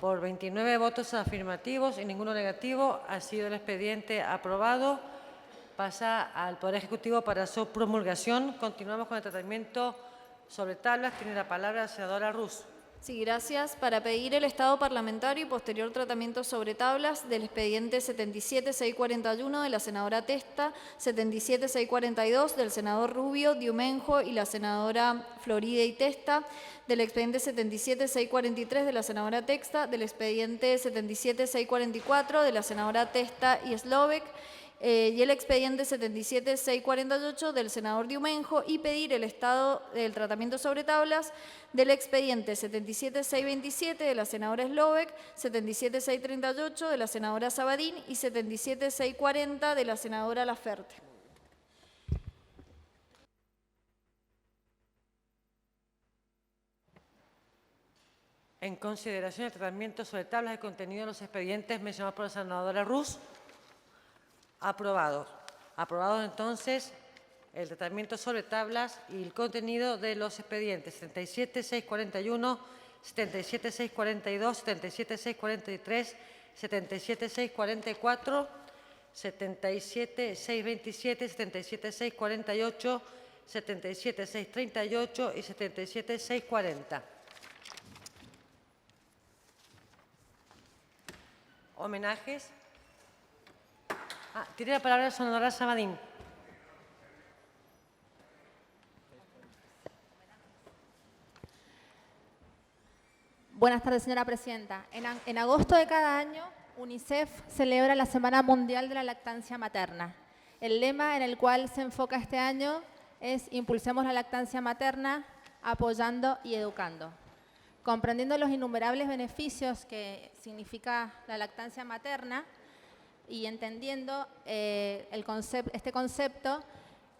Por 29 votos afirmativos y ninguno negativo, ha sido el expediente aprobado. Pasa al Poder Ejecutivo para su promulgación. Continuamos con el tratamiento sobre tablas. Tiene la palabra la senadora Ruz. Sí, gracias. Para pedir el estado parlamentario y posterior tratamiento sobre tablas del expediente 77.641 de la senadora Testa, 77.642 del senador Rubio, Diumenjo y la senadora Florida y Testa, del expediente 77.643 de la senadora Texta, del expediente 77.644 de la senadora Testa y Slovek, y el expediente 77.648 del senador Diumenjo, y pedir el estado del tratamiento sobre tablas del expediente 77.627 de la senadora Slovek, 77.638 de la senadora Sabadín y 77.640 de la senadora Laferte. En consideración del tratamiento sobre tablas de contenido de los expedientes mencionados por la senadora Ruz. Aprobado. Aprobado entonces el tratamiento sobre tablas y el contenido de los expedientes 77.641, 77.642, 77.643, 77.644, 77.627, 77.648, 77.638 y 77.640. Homenajes. Tiene la palabra la senadora Sabadín. Buenas tardes, señora presidenta. En agosto de cada año, UNICEF celebra la Semana Mundial de la Lactancia Materna. El lema en el cual se enfoca este año es Impulsemos la lactancia materna, apoyando y educando. Comprendiendo los innumerables beneficios que significa la lactancia materna, y entendiendo este concepto,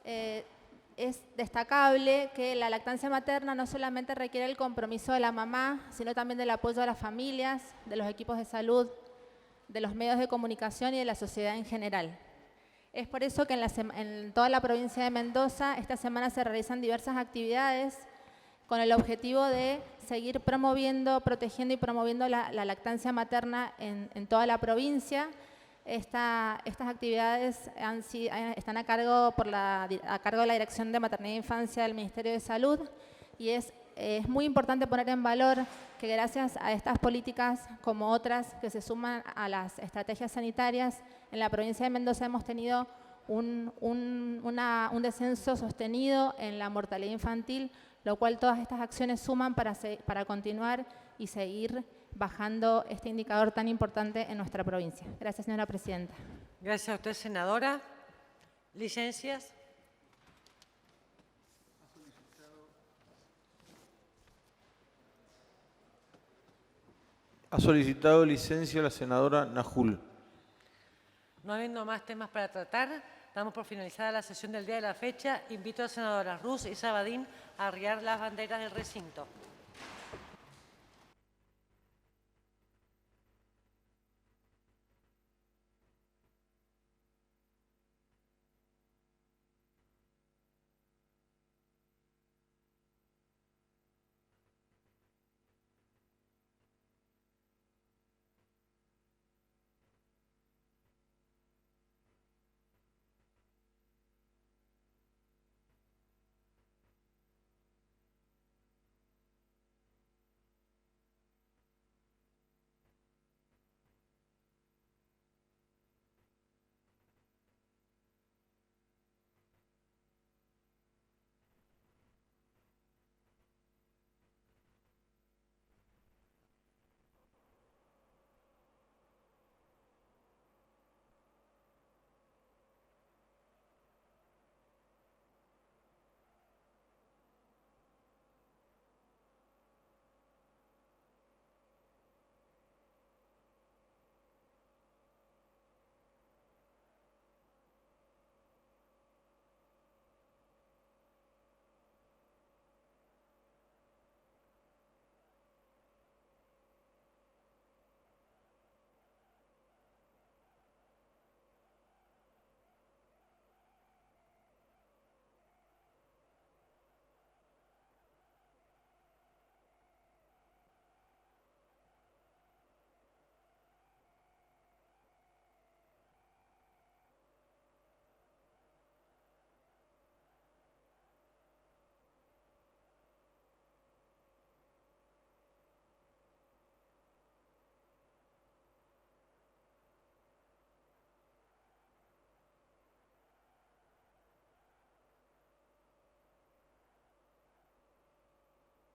es destacable que la lactancia materna no solamente requiere el compromiso de la mamá, sino también del apoyo de las familias, de los equipos de salud, de los medios de comunicación y de la sociedad en general. Es por eso que en toda la provincia de Mendoza esta semana se realizan diversas actividades con el objetivo de seguir promoviendo, protegiendo y promoviendo la lactancia materna en toda la provincia. Estas actividades están a cargo de la Dirección de Maternidad e Infancia del Ministerio de Salud y es muy importante poner en valor que gracias a estas políticas, como otras que se suman a las estrategias sanitarias, en la provincia de Mendoza hemos tenido un descenso sostenido en la mortalidad infantil, lo cual todas estas acciones suman para continuar y seguir bajando este indicador tan importante en nuestra provincia. Gracias, señora presidenta. Gracias a usted, senadora. Licencias. Ha solicitado licencia la senadora Najul. No habiendo más temas para tratar, damos por finalizada la sesión del día de la fecha. Invito a las senadoras Ruz y Sabadín a arriar las banderas del recinto.